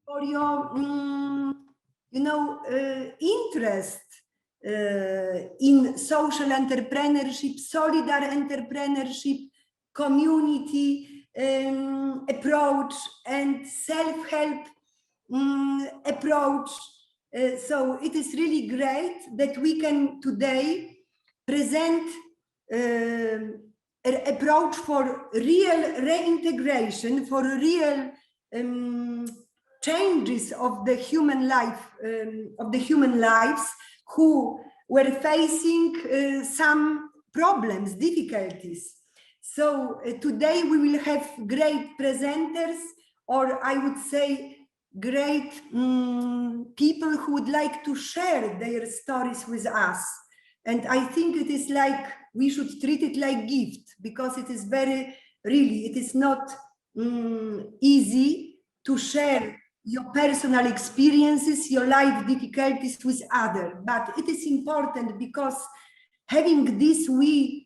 for your, interest in social entrepreneurship, solidar entrepreneurship, community approach, and self-help approach. So it is really great that we can today present an approach for real reintegration, for real changes of the human life, of the human lives who were facing some problems, difficulties. So today we will have great presenters, or I would say great people who would like to share their stories with us. And I think it is like, we should treat it like gift, because it is very, really, it is not easy to share your personal experiences, your life difficulties with others. But it is important, because having this, we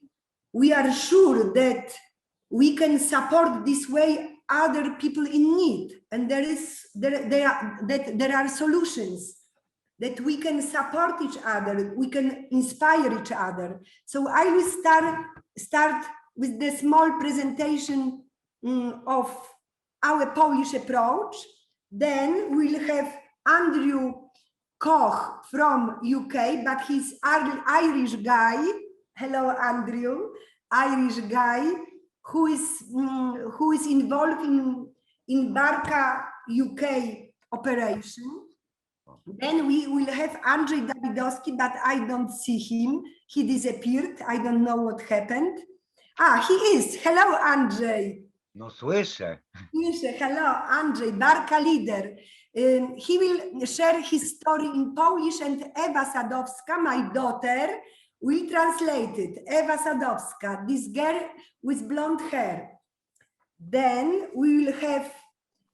are sure that we can support this way other people in need, and there are solutions, that we can support each other, we can inspire each other. So I will start with the small presentation of our Polish approach. Then we'll have Andrew Koch from UK, but he's Irish guy. Hello, Andrew, Irish guy, who is involved in Barka UK operation. Then we will have Andrzej Dawidowski, but I don't see him. He disappeared. I don't know what happened. He is. Hello, Andrzej. No słyszę. Hello, Andrzej, Barka leader. He will share his story in Polish, and Ewa Sadowska, my daughter, will translate it. Ewa Sadowska, this girl with blonde hair. Then we will have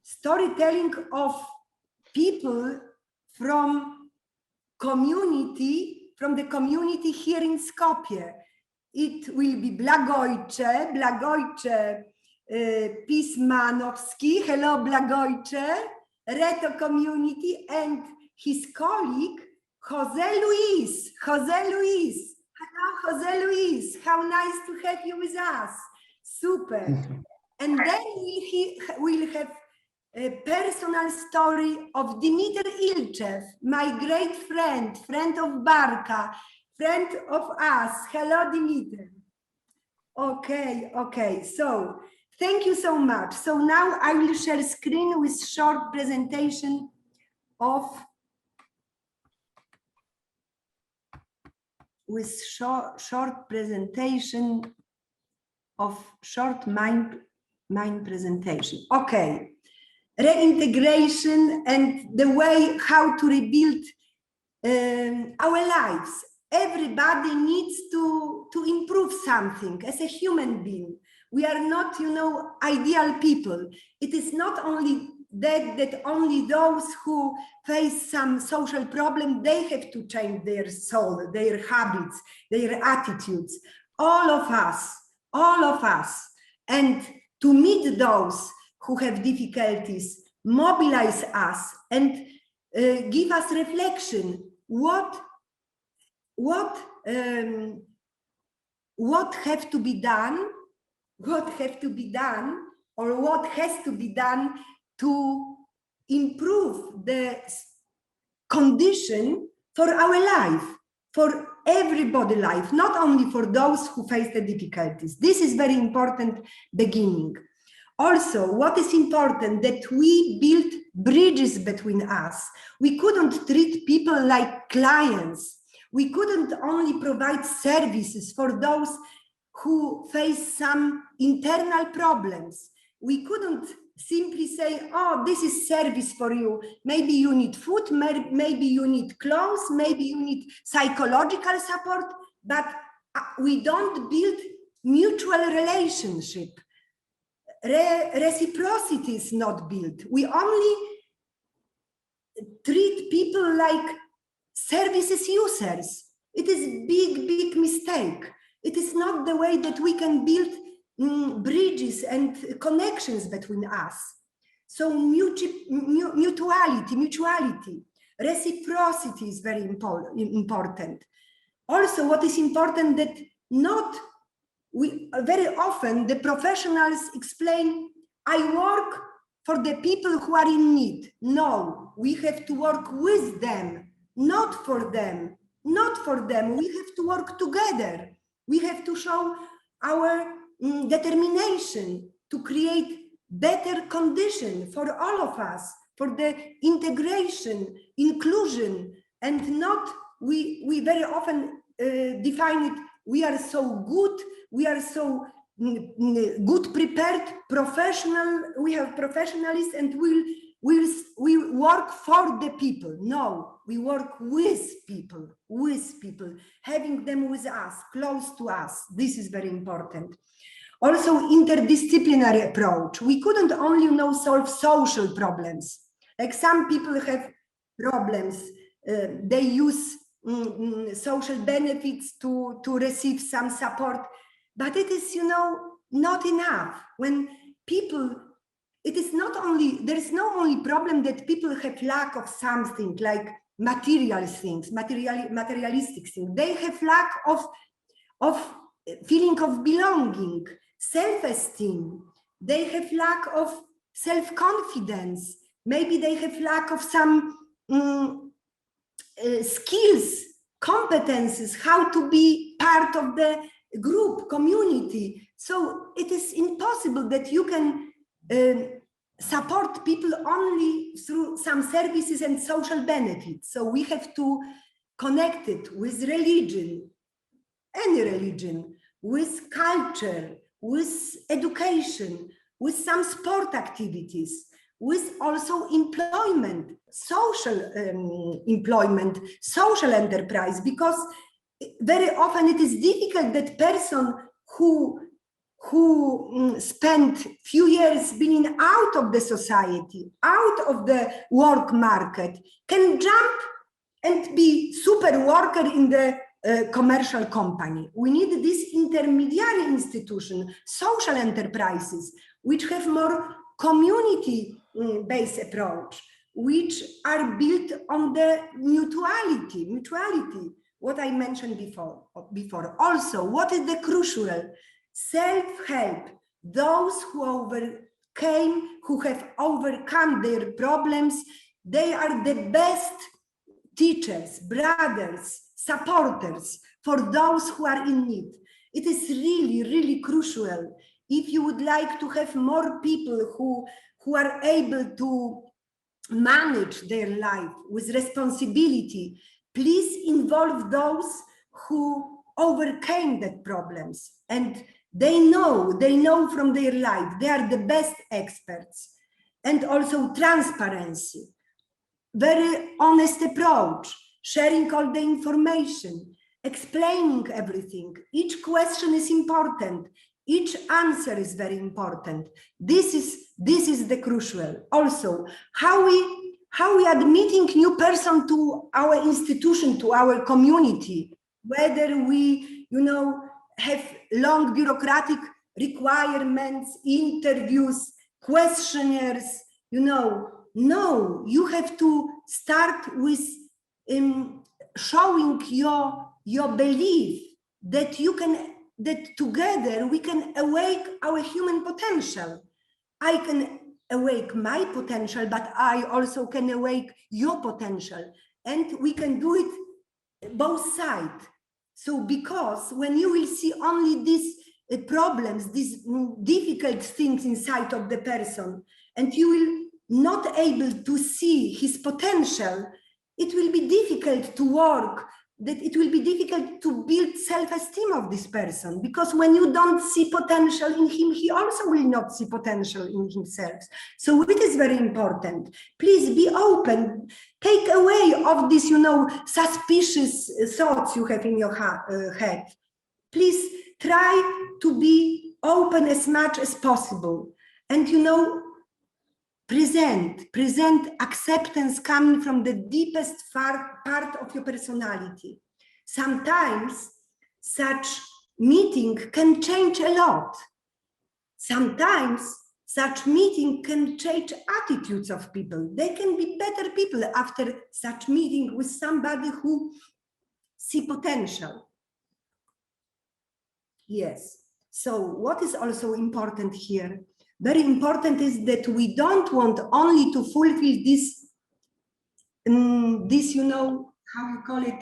storytelling of people from the community here in Skopje. It will be Blagojcze Pismanowski, hello Blagojcze, Reto community, and his colleague, Jose Luis. Hello, Jose Luis, how nice to have you with us. Super. And then we'll have a personal story of Dimitar Ilchev, my great friend of Barka, friend of us. Hello, Dimitar. Okay, so thank you so much. So now I will share screen with short presentation of short mind presentation. Okay. Reintegration and the way how to rebuild our lives. Everybody needs to improve something as a human being. We are not, ideal people. It is not only that only those who face some social problem, they have to change their soul, their habits, their attitudes. All of us. And to meet those who have difficulties, mobilize us and give us reflection. What have to be done? Or what has to be done to improve the condition for our life, for everybody's life, not only for those who face the difficulties. This is very important beginning. Also, what is important, that we build bridges between us. We couldn't treat people like clients. We couldn't only provide services for those who face some internal problems. We couldn't simply say, oh, this is service for you. Maybe you need food, maybe you need clothes, maybe you need psychological support, but we don't build mutual relationship. Reciprocity is not built. We only treat people like services users. It is a big mistake. It is not the way that we can build bridges and connections between us. So mutuality, reciprocity is very important. Also, what is important that very often the professionals explain, I work for the people who are in need. No, we have to work with them, not for them, not for them. We have to work together. We have to show our determination to create better conditions for all of us, for the integration, inclusion, and not, we very often define it, we are so good, we are so good prepared, professional, we have professionalists, and we work for the people. No, we work with people, having them with us, close to us. This is very important. Also, interdisciplinary approach. We couldn't only, solve social problems. Like some people have problems, they use social benefits to receive some support, but it is, not enough. When people, it is not only, there is no only problem that people have lack of something like material things, materialistic things. They have lack of feeling of belonging, self-esteem. They have lack of self-confidence. Maybe they have lack of some skills, competences, how to be part of the group, community. So it is impossible that you can support people only through some services and social benefits. So we have to connect it with religion, any religion, with culture, with education, with some sport activities, with also employment, social employment, social enterprise, because very often it is difficult that person who spent few years being out of the society, out of the work market, can jump and be super worker in the commercial company. We need this intermediary institution, social enterprises, which have more community-based approach, which are built on the mutuality, what I mentioned before. Also, what is the crucial? Self-help. Those who have overcome their problems, they are the best teachers, brothers, supporters for those who are in need. It is really, really crucial. If you would like to have more people who are able to manage their life with responsibility, please involve those who overcame that problems, and they know from their life, they are the best experts. And also transparency, very honest approach, sharing all the information, explaining everything. Each question is important. Each answer is very important. This is the crucial. Also, how we admitting new person to our institution, to our community, whether we, have long bureaucratic requirements, interviews, questionnaires, no, you have to start with showing your belief that that together we can awake our human potential. I can awake my potential, but I also can awake your potential, and we can do it both sides. So because when you will see only these problems, these difficult things inside of the person, and you will not able to see his potential, it will be difficult to work, that it will be difficult to build self-esteem of this person, because when you don't see potential in him, he also will not see potential in himself. So it is very important. Please be open, take away of this, suspicious thoughts you have in your head. Please try to be open as much as possible, and present acceptance coming from the deepest part of your personality. Sometimes such meeting can change a lot. Sometimes such meeting can change attitudes of people. They can be better people after such meeting with somebody who see potential. Yes. So what is also important here? Very important is that we don't want only to fulfill this, you know, how you call it,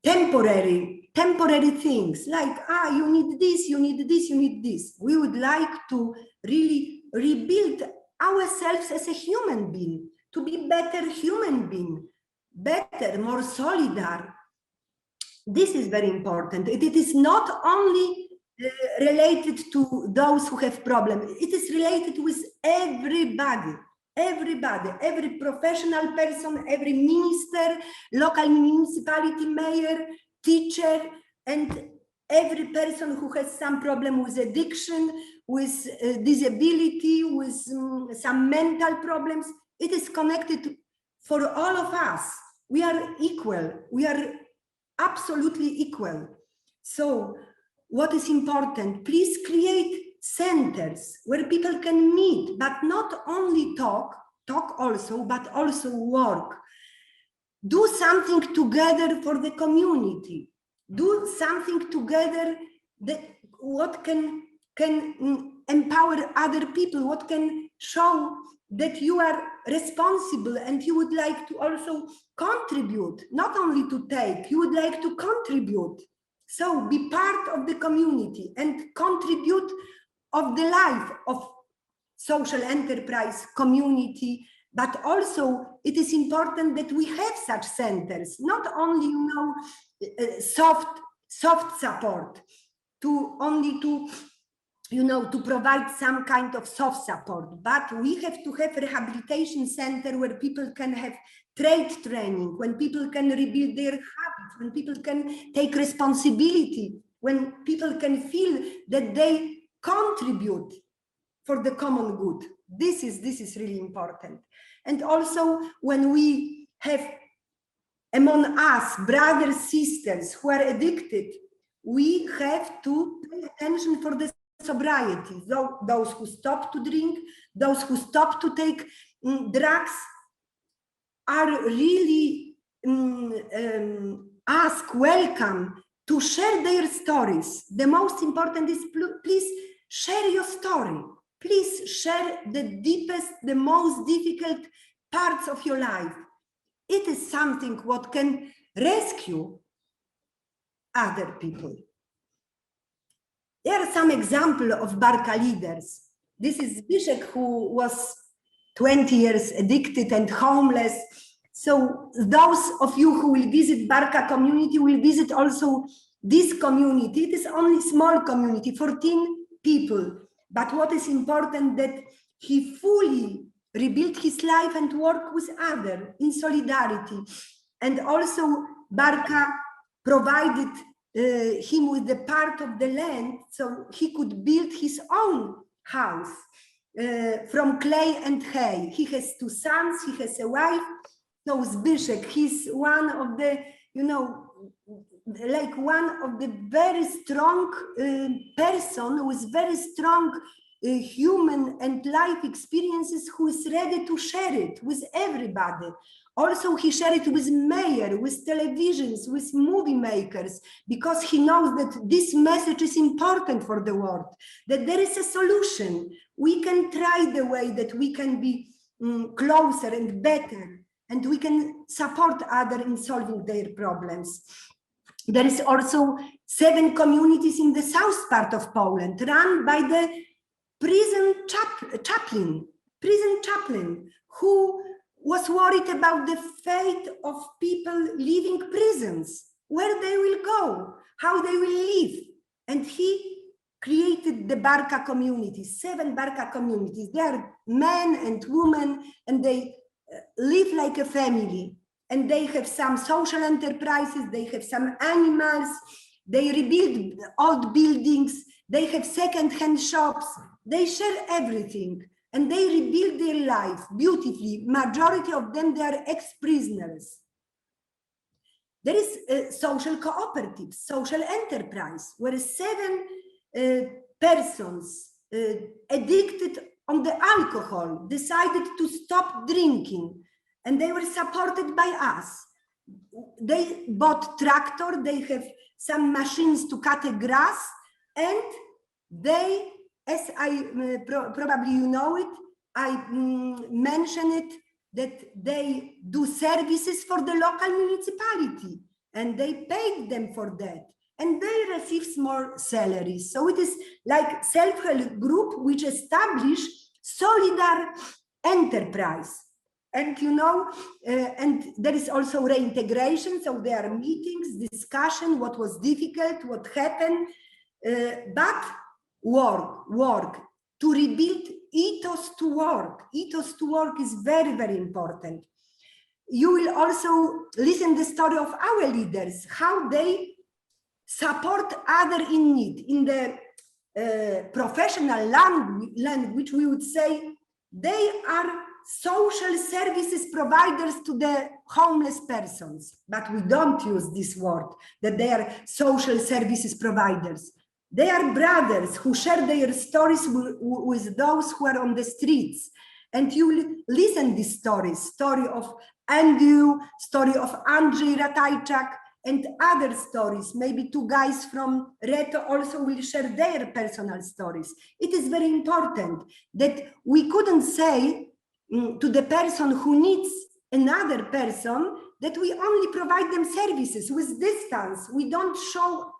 temporary things like, you need this, you need this, you need this. We would like to really rebuild ourselves as a human being, to be better human being, better, more solidar. This is very important. It is not only related to those who have problems. It is related with everybody. Every professional person, every minister, local municipality mayor, teacher, and every person who has some problem with addiction, with disability, with some mental problems. It is connected for all of us. We are equal. We are absolutely equal. So what is important? Please create centers where people can meet, but not only talk also, but also work. Do something together for the community. Do something together that what can empower other people, what can show that you are responsible and you would like to also contribute, not only to take, you would like to contribute. So be part of the community and contribute of the life of social enterprise community, but also it is important that we have such centers, not only, you know, soft support, to you know, to provide some kind of soft support, but we have to have rehabilitation center where people can have trade training, when people can rebuild their habits, when people can take responsibility, when people can feel that they contribute for the common good. This is really important. And also when we have among us brothers, sisters who are addicted, we have to pay attention for the sobriety. Those who stop to drink, those who stop to take drugs are really welcome to share their stories. The most important is please share your story. Please share the deepest, the most difficult parts of your life. It is something what can rescue other people. There are some examples of Barka leaders. This is Zbyszek, who was 20 years addicted and homeless. So those of you who will visit Barka community will visit also this community. It is only small community, 14 people. But what is important that he fully rebuilt his life and work with others in solidarity. And also Barka provided him with the part of the land so he could build his own house from clay and hay. He has 2 sons, he has a wife. So Zbyszek, he's one of the, you know, like one of the very strong person with very strong human and life experiences, who is ready to share it with everybody. Also, he shared it with mayor, with televisions, with movie makers, because he knows that this message is important for the world, that there is a solution. We can try the way that we can be closer and better, and we can support others in solving their problems. There is also 7 communities in the south part of Poland run by the prison chaplain, who was worried about the fate of people leaving prisons, where they will go, how they will live. And he created the Barka communities, 7 Barka communities. They are men and women, and they live like a family. And they have some social enterprises, they have some animals, they rebuild old buildings, they have second-hand shops, they share everything. And they rebuild their life beautifully. Majority of them, they are ex-prisoners. There is social cooperatives, social enterprise, where 7 persons addicted on the alcohol, decided to stop drinking, and they were supported by us. They bought tractor, they have some machines to cut the grass, and they, as I probably you know it, I mentioned it, that they do services for the local municipality, and they paid them for that, and they receive small salaries. So it is like self-help group which establish solidar enterprise. And you know, and there is also reintegration, so there are meetings, discussion, what was difficult, what happened, but work to rebuild ethos to work. Ethos to work is very, very important. You will also listen the story of our leaders, how they support other in need. In the professional language, we would say they are social services providers to the homeless persons, but we don't use this word, that they are social services providers. They are brothers who share their stories with those who are on the streets. And you will listen these stories, story of Andrew, story of Andrzej Ratajczak, and other stories. Maybe two guys from Reto also will share their personal stories. It is very important that we couldn't say to the person who needs another person that we only provide them services with distance. We don't show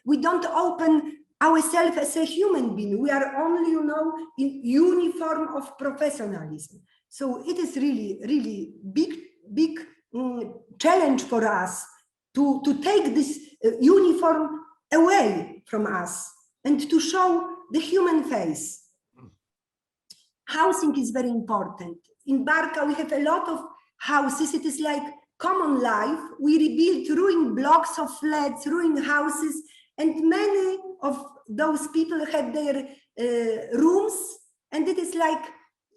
we don't open ourselves as a human being. We are only, you know, in uniform of professionalism. So it is really, really big challenge for us to take this uniform away from us and to show the human face. Housing is very important. In Barka, we have a lot of houses. It is like common life. We rebuild ruined blocks of flats, ruined houses, and many of those people have their rooms, and it is like,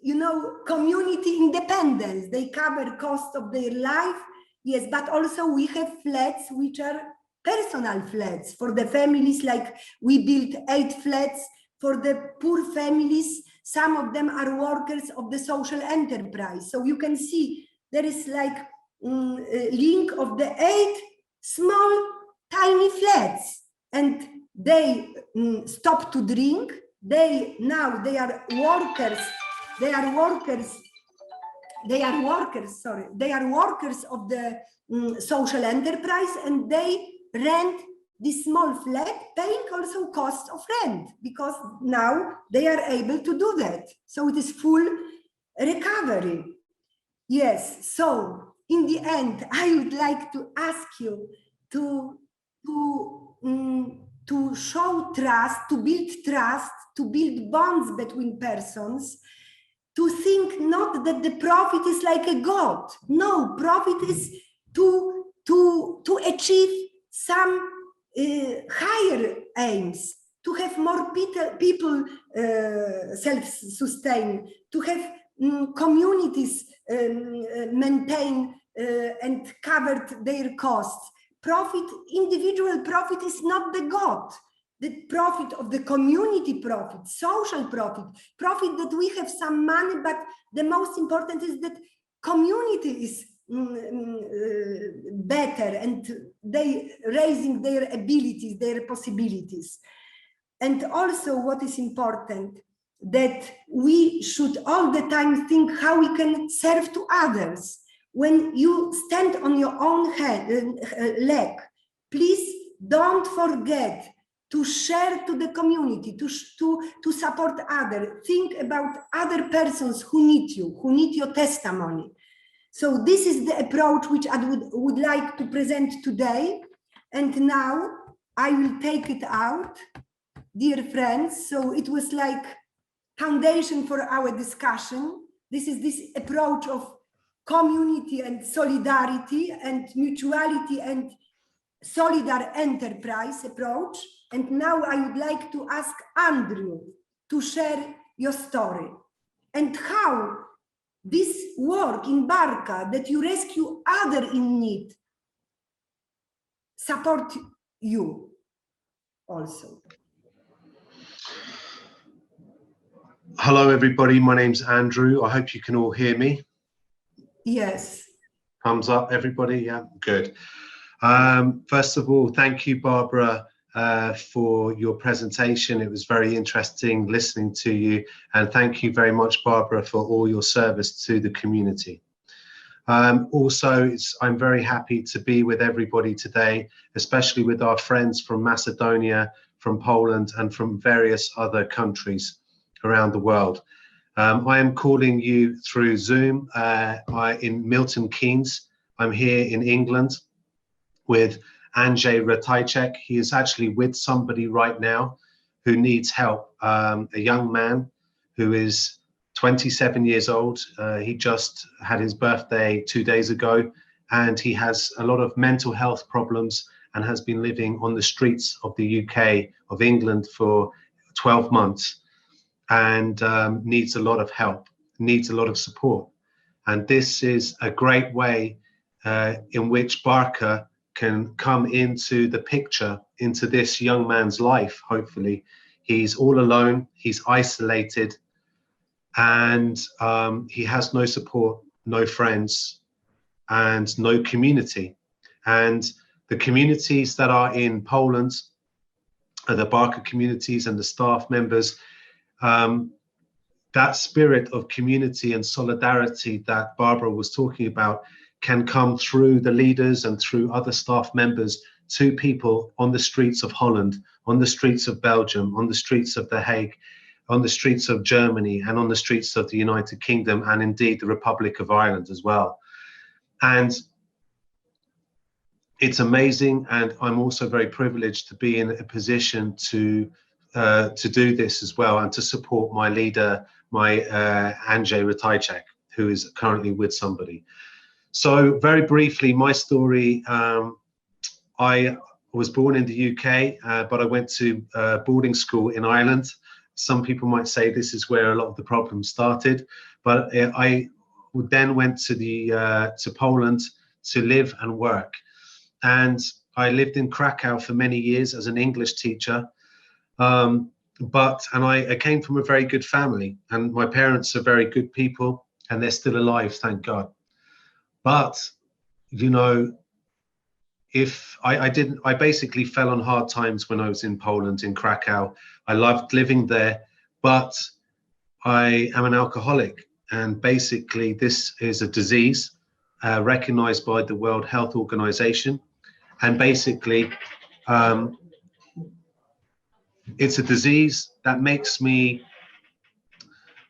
you know, community independence. They cover cost of their life, yes, but also we have flats which are personal flats for the families. Like we built 8 flats for the poor families. Some of them are workers of the social enterprise. So you can see there is like a link of the 8 small, tiny flats, and they stop to drink. They are workers. They are workers of the social enterprise, and they rent this small flat, paying also cost of rent, because now they are able to do that. So it is full recovery. Yes, so in the end, I would like to ask you to show trust, to build bonds between persons, to think not that the profit is like a god. No, profit is to achieve some higher aims, to have more people self-sustain, to have communities maintain and covered their costs. Profit, individual profit is not the god. The profit of the community profit, social profit, profit that we have some money, but the most important is that community is better, and they raising their abilities, their possibilities. And also what is important, that we should all the time think how we can serve to others. When you stand on your own leg, please don't forget to share to the community, to support others. Think about other persons who need you, who need your testimony. So this is the approach which I would like to present today. And now I will take it out, dear friends. So it was like foundation for our discussion. This is this approach of community and solidarity and mutuality and solidar enterprise approach. And now I would like to ask Andrew to share your story and how this work in Barka, that you rescue others in need, support you also. Hello, everybody. My name's Andrew. I hope you can all hear me. Yes. Thumbs up, everybody. Yeah, good. First of all, thank you, Barbara, for your presentation. It was very interesting listening to you. And thank you very much, Barbara, for all your service to the community. Also, I'm very happy to be with everybody today, especially with our friends from Macedonia, from Poland, and from various other countries around the world. I am calling you through Zoom in Milton Keynes. I'm here in England with Andrzej Ratajczak. He is actually with somebody right now who needs help, a young man who is 27 years old. He just had his birthday 2 days ago, and he has a lot of mental health problems and has been living on the streets of the UK, of England, for 12 months. And needs a lot of help, needs a lot of support. And this is a great way in which Barka can come into the picture, into this young man's life, hopefully. He's all alone, he's isolated, and he has no support, no friends, and no community. And the communities that are in Poland, the Barka communities and the staff members, that spirit of community and solidarity that Barbara was talking about can come through the leaders and through other staff members to people on the streets of Holland, on the streets of Belgium, on the streets of The Hague, on the streets of Germany, and on the streets of the United Kingdom, and indeed the Republic of Ireland as well. And it's amazing, and I'm also very privileged to be in a position to do this as well, and to support my leader, my Andrzej Ratajczak, who is currently with somebody. So very briefly, my story, I was born in the UK, but I went to boarding school in Ireland. Some people might say this is where a lot of the problems started, but I then went to Poland to live and work. And I lived in Krakow for many years as an English teacher. I came from a very good family, and my parents are very good people, and they're still alive, thank God. But, you know, I basically fell on hard times when I was in Poland, in Krakow. I loved living there, but I am an alcoholic. And basically this is a disease recognized by the World Health Organization. And basically, it's a disease that makes me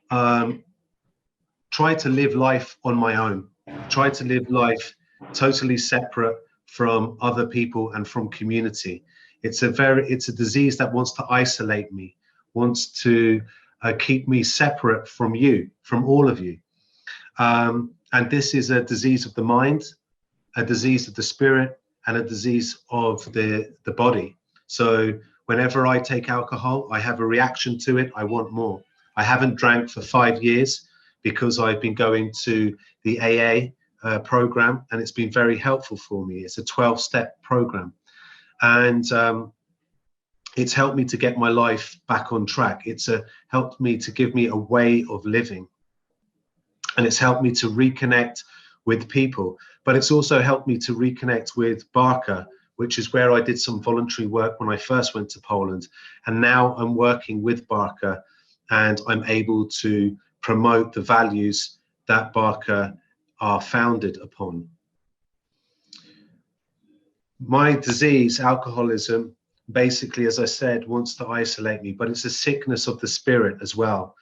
try to live life on my own, try to live life totally separate from other people and from community. It's a disease that wants to isolate me, wants to keep me separate from you, from all of you. And this is a disease of the mind, a disease of the spirit, and a disease of the body. So whenever I take alcohol, I have a reaction to it. I want more. I haven't drank for 5 years because I've been going to the AA program, and it's been very helpful for me. It's a 12-step program. And it's helped me to get my life back on track. It's helped me to give me a way of living. And it's helped me to reconnect with people. But it's also helped me to reconnect with Barka, which is where I did some voluntary work when I first went to Poland. And now I'm working with Barka, and I'm able to promote the values that Barka are founded upon. My disease, alcoholism, basically, as I said, wants to isolate me, but it's a sickness of the spirit as well.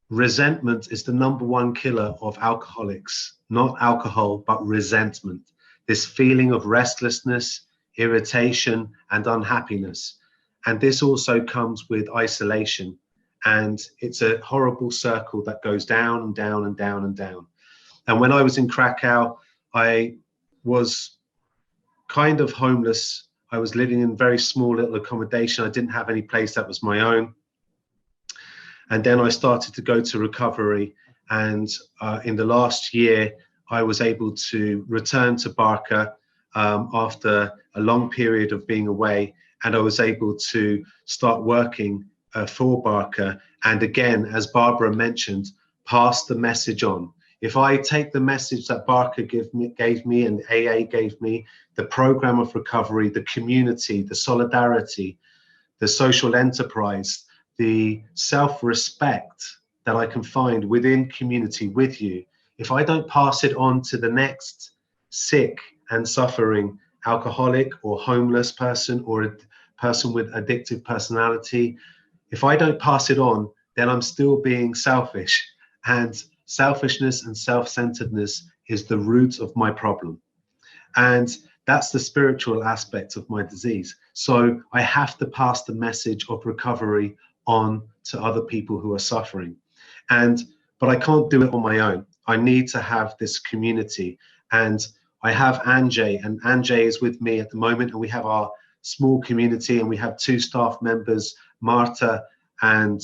Resentment is the #1 killer of alcoholics, not alcohol, but resentment. This feeling of restlessness, irritation, and unhappiness. And this also comes with isolation. And it's a horrible circle that goes down and down and down and down. And when I was in Krakow, I was kind of homeless. I was living in very small little accommodation. I didn't have any place that was my own. And then I started to go to recovery. And in the last year, I was able to return to Barka after a long period of being away. And I was able to start working for Barka. And again, as Barbara mentioned, pass the message on. If I take the message that Barka gave me and AA gave me, the program of recovery, the community, the solidarity, the social enterprise, the self-respect that I can find within community with you, if I don't pass it on to the next sick and suffering alcoholic or homeless person or a person with addictive personality, if I don't pass it on, then I'm still being selfish. And selfishness and self-centeredness is the root of my problem. And that's the spiritual aspect of my disease. So I have to pass the message of recovery on to other people who are suffering. But I can't do it on my own. I need to have this community. And I have Anjay, and Anjay is with me at the moment, and we have our small community, and we have 2 staff members, Marta and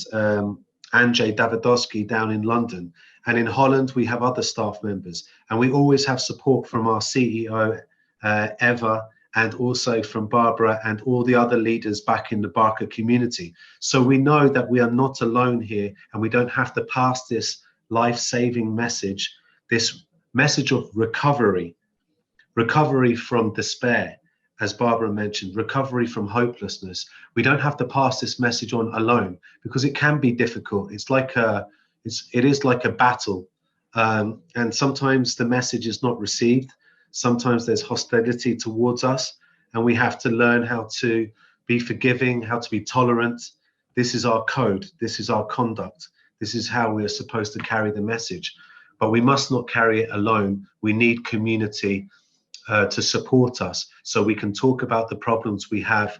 Anjay Davidowski down in London. And in Holland, we have other staff members. And we always have support from our CEO, Eva, and also from Barbara and all the other leaders back in the Barka community. So we know that we are not alone here, and we don't have to pass this life-saving message, this message of recovery from despair, as Barbara mentioned, recovery from hopelessness. We don't have to pass this message on alone, because it can be difficult. It's like it is like a battle, and sometimes the message is not received. Sometimes there's hostility towards us, and we have to learn how to be forgiving, how to be tolerant. This is our code. This is our conduct. This is how we're supposed to carry the message. But we must not carry it alone. We need community to support us, so we can talk about the problems we have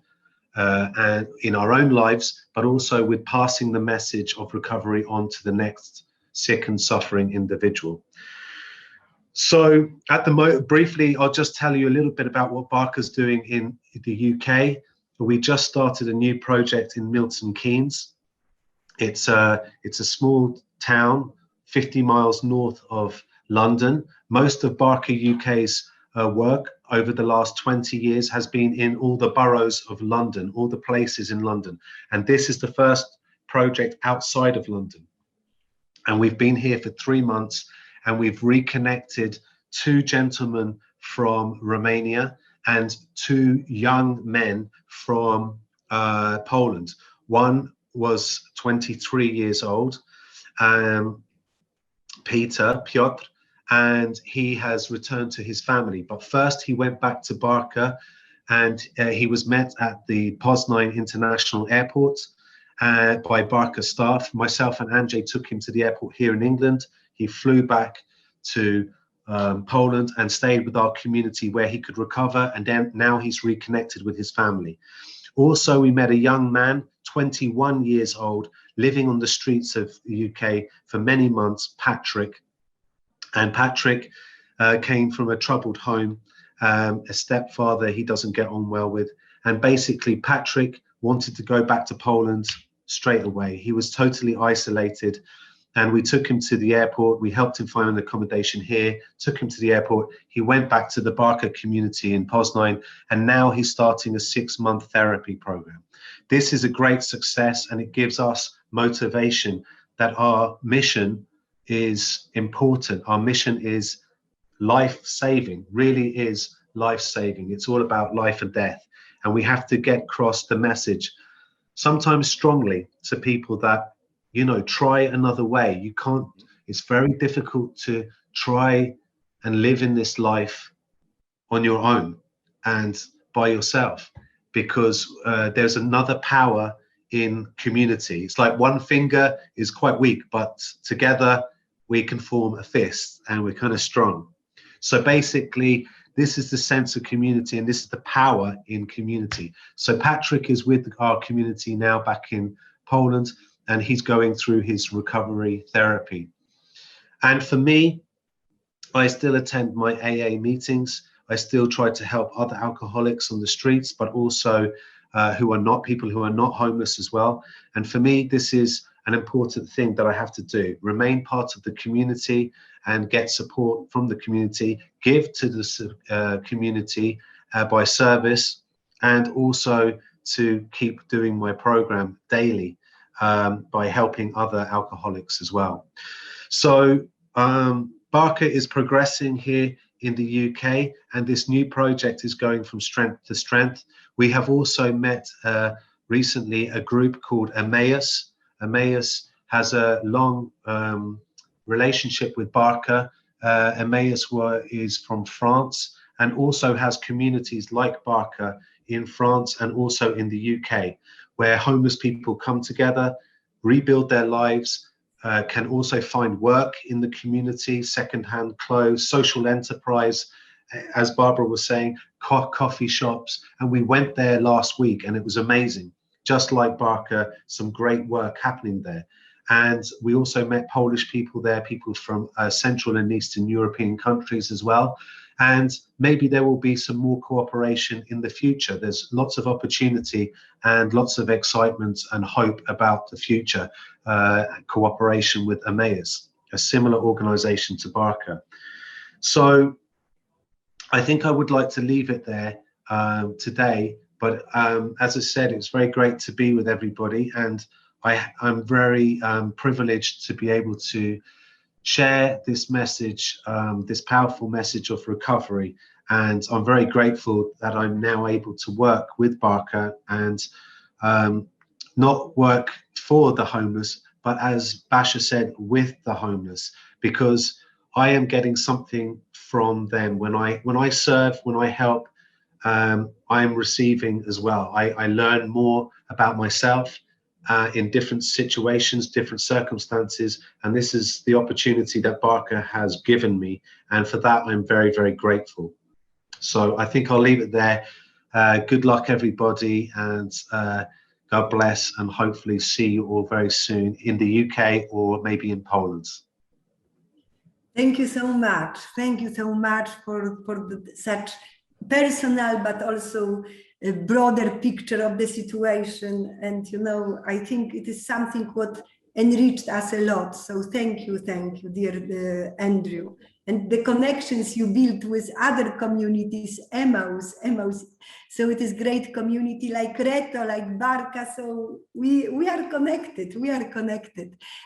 and in our own lives, but also with passing the message of recovery on to the next sick and suffering individual. So at the moment, briefly, I'll just tell you a little bit about what Barka's doing in the UK. We just started a new project in Milton Keynes. It's a small town 50 miles north of London. Most of Barka UK's work over the last 20 years has been in all the boroughs of London, all the places in London. And this is the first project outside of London. And we've been here for 3 months, and we've reconnected 2 gentlemen from Romania and 2 young men from Poland. One was 23 years old, Piotr, and he has returned to his family. But first he went back to Barka, and he was met at the Poznań International Airport by Barka staff. Myself and Anjay took him to the airport here in England. He flew back to Poland and stayed with our community where he could recover, and then now he's reconnected with his family. Also, we met a young man, 21 years old, living on the streets of the UK for many months, Patrick. And Patrick came from a troubled home, a stepfather he doesn't get on well with. And basically, Patrick wanted to go back to Poland straight away. He was totally isolated. And we took him to the airport. We helped him find an accommodation here, took him to the airport. He went back to the Barka community in Poznań, and now he's starting a 6-month therapy program. This is a great success, and it gives us motivation that our mission is important. Our mission is life-saving, really is life-saving. It's all about life and death. And we have to get across the message, sometimes strongly, to people that, you know, try another way. You can't, it's very difficult to try and live in this life on your own and by yourself, because there's another power in community. It's like one finger is quite weak, but together we can form a fist and we're kind of strong. So basically, this is the sense of community, and this is the power in community. So Patrick is with our community now back in Poland, and he's going through his recovery therapy. And for me, I still attend my AA meetings. I still try to help other alcoholics on the streets, but also people who are not homeless as well. And for me, this is an important thing that I have to do: remain part of the community and get support from the community, give to the community by service, and also to keep doing my program daily. by helping other alcoholics as well. So Barka is progressing here in the UK, and this new project is going from strength to strength. We have also met recently a group called Emmaus. Emmaus has a long relationship with Barka. Emmaus is from France and also has communities like Barka in France and also in the UK, where homeless people come together, rebuild their lives, can also find work in the community, secondhand clothes, social enterprise, as Barbara was saying, coffee shops. And we went there last week and it was amazing. Just like Barka, some great work happening there. And we also met Polish people there, people from Central and Eastern European countries as well. And maybe there will be some more cooperation in the future. There's lots of opportunity and lots of excitement and hope about the future cooperation with Emmaus, a similar organization to Barka. So I think I would like to leave it there today. But as I said, it's very great to be with everybody. And I'm very privileged to be able to share this message, this powerful message of recovery. And I'm very grateful that I'm now able to work with Barka and not work for the homeless, but as Basha said, with the homeless, because I am getting something from them. When I serve, when I help, I'm receiving as well. I learn more about myself in different situations, different circumstances, and this is the opportunity that Barka has given me, and for that I'm very, very grateful. So I think I'll leave it there. Good luck everybody, and God bless, and hopefully see you all very soon in the UK or maybe in Poland. Thank you so much. Thank you so much for such personal but also a broader picture of the situation. And you know, I think it is something what enriched us a lot. So thank you, dear Andrew. And the connections you built with other communities, Emmaus. So it is great community like Reto, like Barka. So we are connected,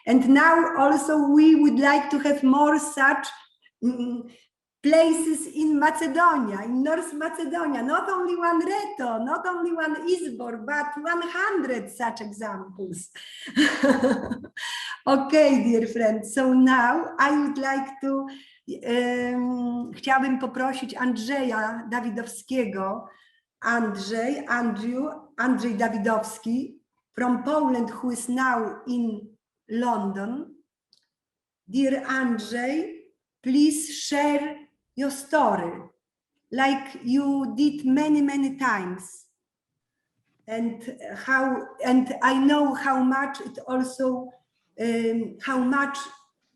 And now also we would like to have more such places in Macedonia, in North Macedonia, not only one Reto, not only one Izbor, but 100 such examples. Okay, dear friends, so now I would like to, chciałabym poprosić Andrzeja Dawidowskiego, Andrzej Dawidowski from Poland, who is now in London. Dear Andrzej, please share your story like you did many times, and I know how much it also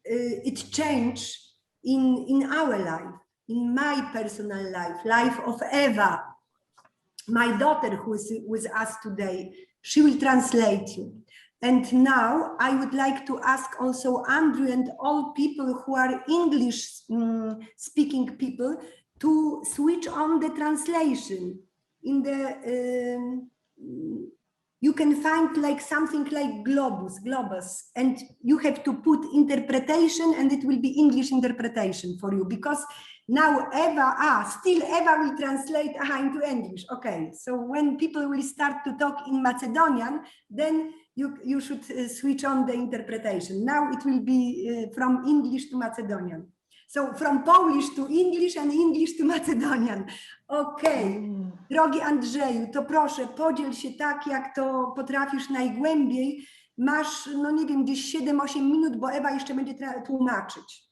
it changed in our life, in my personal life of Eva, my daughter who is with us today. She will translate you. And now I would like to ask also Andrew and all people who are English speaking people to switch on the translation. In the you can find like something like globus, and you have to put interpretation, and it will be English interpretation for you, because now still Eva will translate into English. Okay, so when people will start to talk in Macedonian, then you should switch on the interpretation. Now it will be from English to Macedonian. So from Polish to English and English to Macedonian. Okej. Drogi Andrzeju, to proszę, podziel się tak, jak to potrafisz najgłębiej. Masz, no nie wiem, gdzieś 7-8 minut, bo Ewa jeszcze będzie tłumaczyć.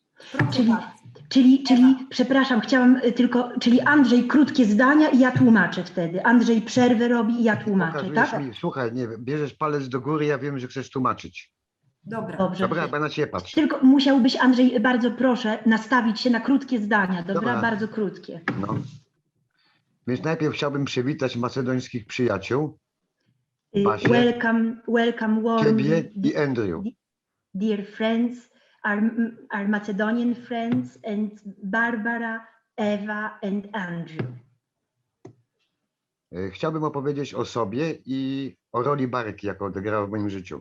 Czyli przepraszam, chciałam tylko, czyli Andrzej krótkie zdania i ja tłumaczę wtedy. Andrzej przerwę robi i ja tłumaczę, tak? Słuchaj, nie wiem, bierzesz palec do góry, ja wiem, że chcesz tłumaczyć. Dobrze. Dobra, na ciebie patrz. Tylko musiałbyś, Andrzej, bardzo proszę, nastawić się na krótkie zdania, dobra? Bardzo krótkie. No. Więc najpierw chciałbym przywitać macedońskich przyjaciół. Basię, welcome warm. Ciebie i Andrew. Dear friends, our Macedonian friends, and Barbara, Eva and Andrew. Chciałbym opowiedzieć o sobie i o roli Barki, jaką odegrała w moim życiu.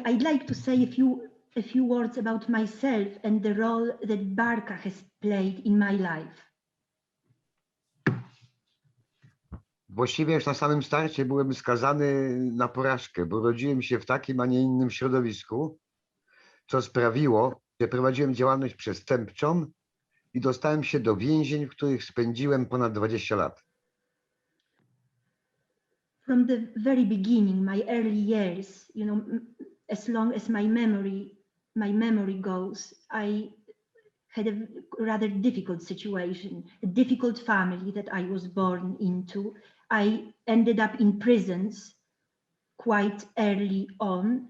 I'd like to say a few words about myself and the role that Barka has played in my life. Właściwie już na samym starcie byłem skazany na porażkę, bo urodziłem się w takim, a nie innym środowisku, co sprawiło, że prowadziłem działalność przestępczą i dostałem się do więzień, w których spędziłem ponad 20 lat. From the very beginning, my early years, you know, as long as my memory goes, I had a rather difficult situation, a difficult family that I was born into. I ended up in prisons quite early on,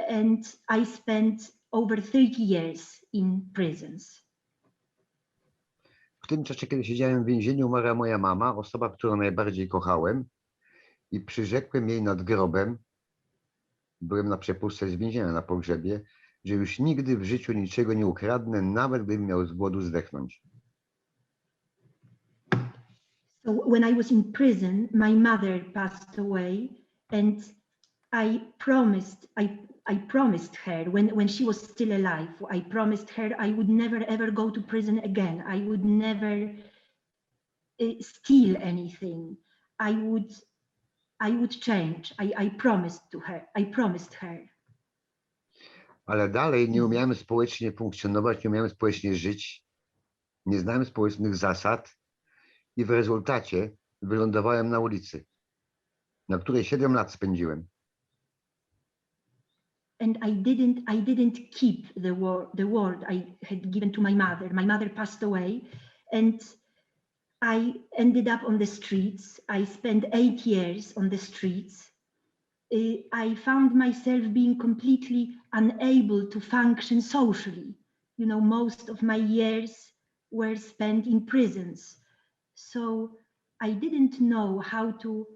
and I spent over 30 years in prisons. W tym czasie, kiedy siedziałem w więzieniu, umarła moja mama, osoba, którą najbardziej kochałem, i przyrzekłem jej nad grobem, byłem na przepustce z więzienia na pogrzebie, że już nigdy w życiu niczego nie ukradnę, nawet gdybym miał z głodu zdechnąć. So when I was in prison, my mother passed away, and I promised her when she was still alive, I promised her I would never ever go to prison again. I would never steal anything. I would change. I promised her. Ale dalej nie umiałem społecznie funkcjonować, nie umiałem społecznie żyć, nie znałem społecznych zasad i w rezultacie wylądowałem na ulicy, na której 7 lat spędziłem. And I didn't keep the word I had given to my mother. My mother passed away, and I ended up on the streets. I spent 8 years on the streets. I found myself being completely unable to function socially. You know, most of my years were spent in prisons. So I didn't know how to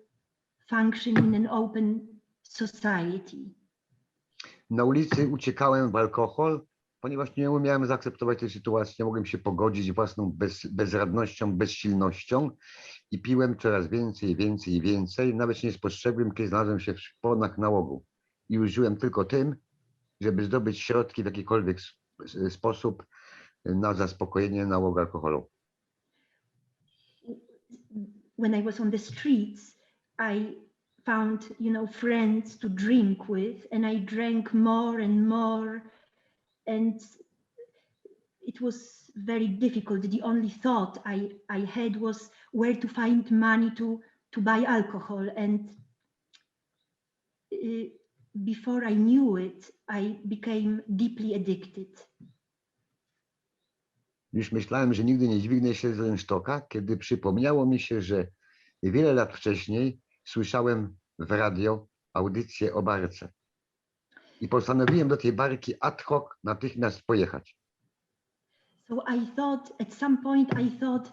function in an open society. Na ulicy uciekałem w alkohol, ponieważ nie umiałem zaakceptować tej sytuacji, nie mogłem się pogodzić z własną bezradnością, bezsilnością i piłem coraz więcej, więcej i więcej. Nawet nie spostrzegłem, kiedy znalazłem się w szponach nałogu i użyłem tylko tym, żeby zdobyć środki w jakikolwiek sposób na zaspokojenie nałogu alkoholu. When I was on the streets, I found, you know, friends to drink with, and I drank more and more, and it was very difficult. The only thought I had was where to find money to buy alcohol, and before I knew it, I became deeply addicted. Już myślałem, że nigdy nie dźwignę się z rynsztoka, kiedy przypomniało mi się, że wiele lat wcześniej słyszałem w radio audycję o Barce. I postanowiłem do tej Barki ad hoc natychmiast pojechać. So at some point I thought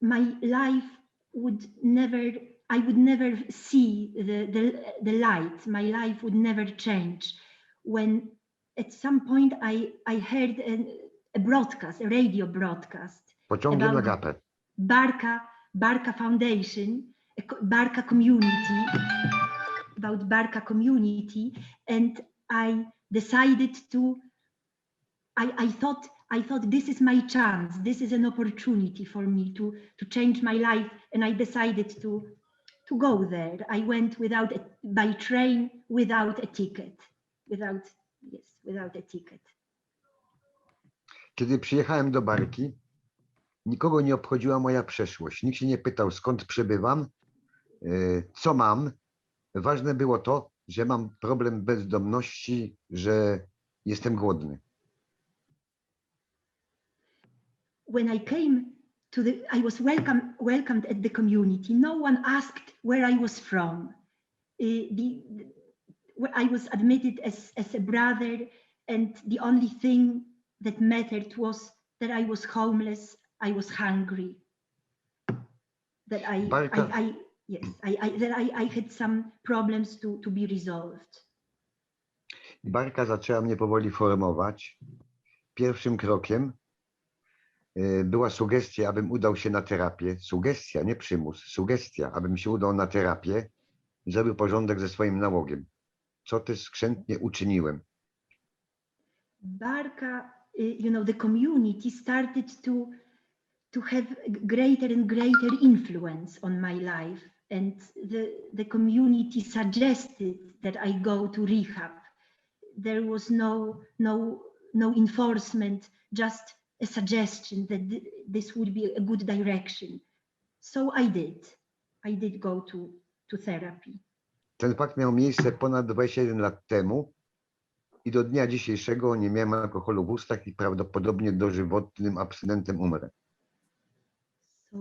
my life I would never see the light. My life would never change. When at some point I heard a broadcast, a radio broadcast Pociągiem na gapę. Barka Foundation, Barka community, about Barka community, and I decided to, I thought this is my chance, this is an opportunity for me to change my life, and I decided to go there. I went by train without a ticket, without a ticket. Kiedy przyjechałem do Barki, nikogo nie obchodziła moja przeszłość. Nikt się nie pytał, skąd przybywam, co mam. Ważne było to, że mam problem bezdomności, że jestem głodny. When I came I was welcomed at the community. No one asked where I was from. I was admitted as a brother, and the only thing that mattered was that I was homeless, I was hungry, that I had some problems to be resolved. Barka zaczęła mnie powoli formować. Pierwszym krokiem była sugestia, abym udał się na terapię. Sugestia, nie przymus, sugestia, abym się udał na terapię i zrobił porządek ze swoim nałogiem. Co też skrzętnie uczyniłem. Barka, the community started to have greater and greater influence on my life, and the community suggested that I go to rehab. There was no enforcement, just a suggestion that this would be a good direction. So I did go to therapy. Ten fakt miał miejsce ponad 21 lat temu i do dnia dzisiejszego nie miałem alkoholu w ustach i prawdopodobnie dożywotnym abstynentem umrę. So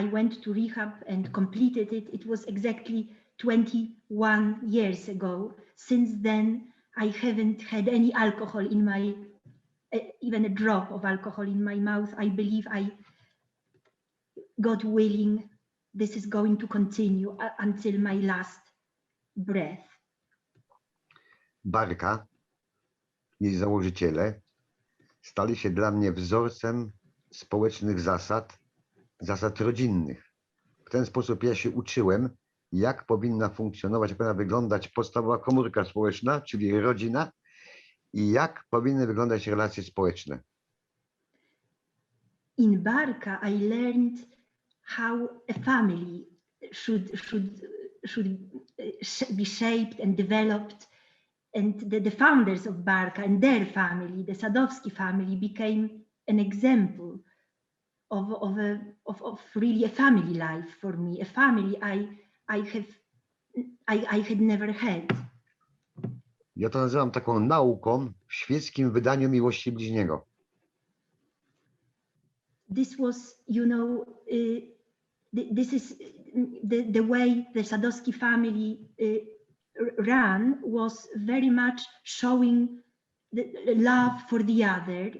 I went to rehab and completed it. It was exactly 21 years ago. Since then, I haven't had any alcohol in my, even a drop of alcohol in my mouth. I believe God willing, this is going to continue until my last breath. Barka, jej założyciele, stali się dla mnie wzorcem społecznych zasad rodzinnych. W ten sposób ja się uczyłem, jak powinna funkcjonować, jak powinna wyglądać podstawowa komórka społeczna, czyli rodzina, i jak powinny wyglądać relacje społeczne. In Barka, I learned how a family should be shaped and developed, and the founders of Barka and their family, the Sadowski family, became an example of really a family life for me, a family I had never had. Ja to nazywam taką nauką w świeckim wydaniu miłości bliźniego. This was, this is the way the Sadowski family ran, was very much showing the love for the other,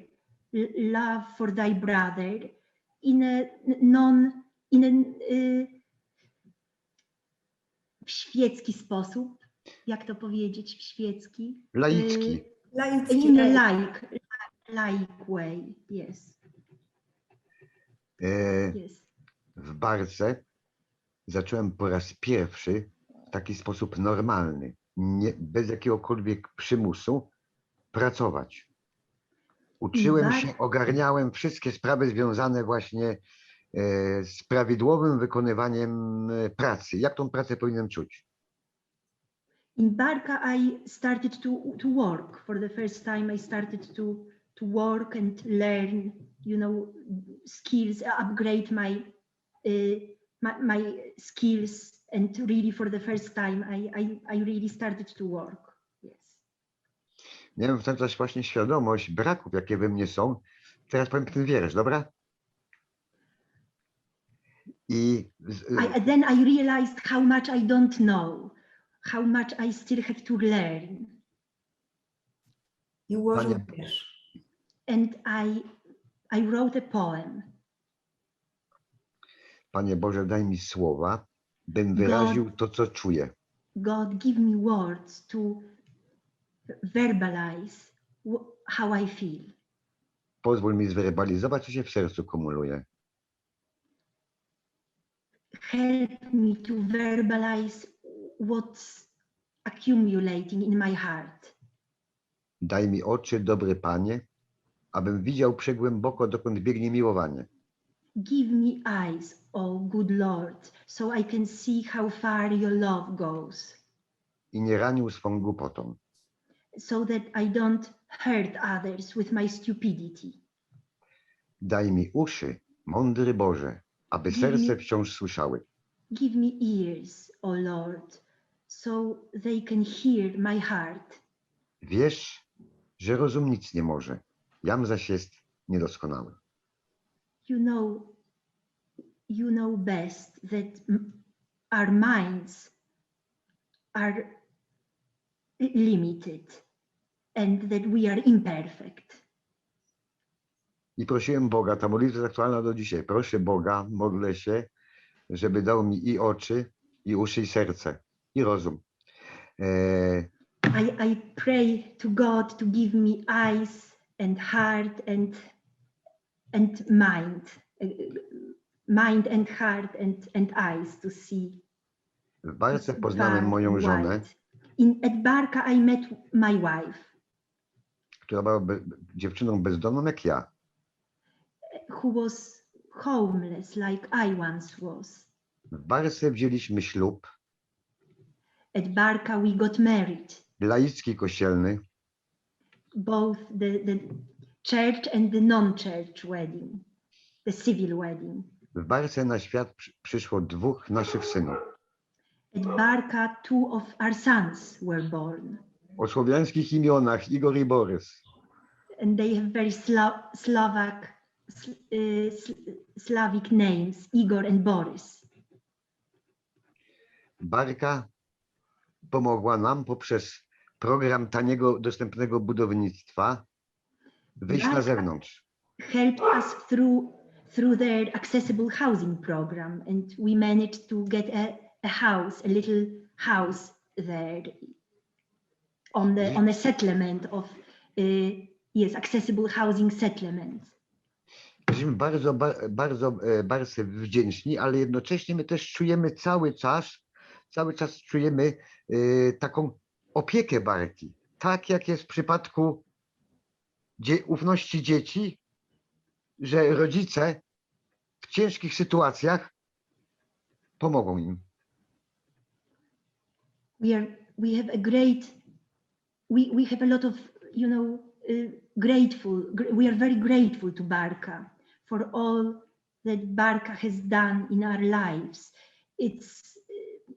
love for thy brother, in a w świecki sposób. Jak to powiedzieć w świecki? Laicki. In a like way, yes. Yes. W Barce zacząłem po raz pierwszy w taki sposób normalny, bez jakiegokolwiek przymusu pracować. Uczyłem się, ogarniałem wszystkie sprawy związane właśnie z prawidłowym wykonywaniem pracy. Jak tą pracę powinienem czuć? In Barka I started to work. For the first time I started to work and learn, skills, upgrade my skills, and really for the first time I really started to work. Yes. Miałem wtedy też właśnie świadomość braków, jakie we mnie są. Teraz powiem ten wiersz, dobra? Then I realized how much I don't know, how much I still have to learn. You were And I wrote a poem. Panie Boże, daj mi słowa, bym wyraził to, co czuję. God, give me words to verbalize how I feel. Pozwól mi zwerbalizować, co się w sercu kumuluje. Help me to verbalize what's accumulating in my heart. Daj mi oczy, dobry Panie, abym widział przegłęboko, dokąd biegnie miłowanie. Give me eyes, O good Lord, so I can see how far your love goes. I nie ranił swą głupotą. So that I don't hurt others with my stupidity. Daj mi uszy, mądry Boże, aby serce wciąż słyszały. Give me ears, O Lord, so they can hear my heart. Wiesz, że rozum nic nie może, jam zaś jest niedoskonały. You know best that our minds are limited and that we are imperfect. I prosiłem Boga, ta modlitwa jest aktualna do dzisiaj. Proszę Boga, modlę się, żeby dał mi i oczy, i uszy, i serce, i rozum. I pray to God to give me eyes and heart and mind. Mind and heart and eyes to see. W Barce poznałem moją żonę. At Barka I met my wife. która była dziewczyną bezdomną jak ja. who was homeless like I once was. W Barce wzięliśmy ślub At Barka we got married, laicki kościelny, both the church and the non-church wedding, the civil wedding. w Barce na świat przyszło 2 naszych synów. At Barka 2 of our sons were born. O słowiańskich imionach Igor i Borys. And they have very Slavic names, Igor and Boris. Barka pomogła nam poprzez program taniego, dostępnego budownictwa wyjść na zewnątrz. Helped us through their accessible housing program, and we managed to get a house, a little house there on a settlement of accessible housing settlement. Jesteśmy bardzo Barce wdzięczni, ale jednocześnie my też czujemy cały czas czujemy taką opiekę Barki. Tak jak jest w przypadku ufności dzieci, że rodzice w ciężkich sytuacjach pomogą im. We have a great, we have a lot of, we are very grateful to Barka for all that Barka has done in our lives.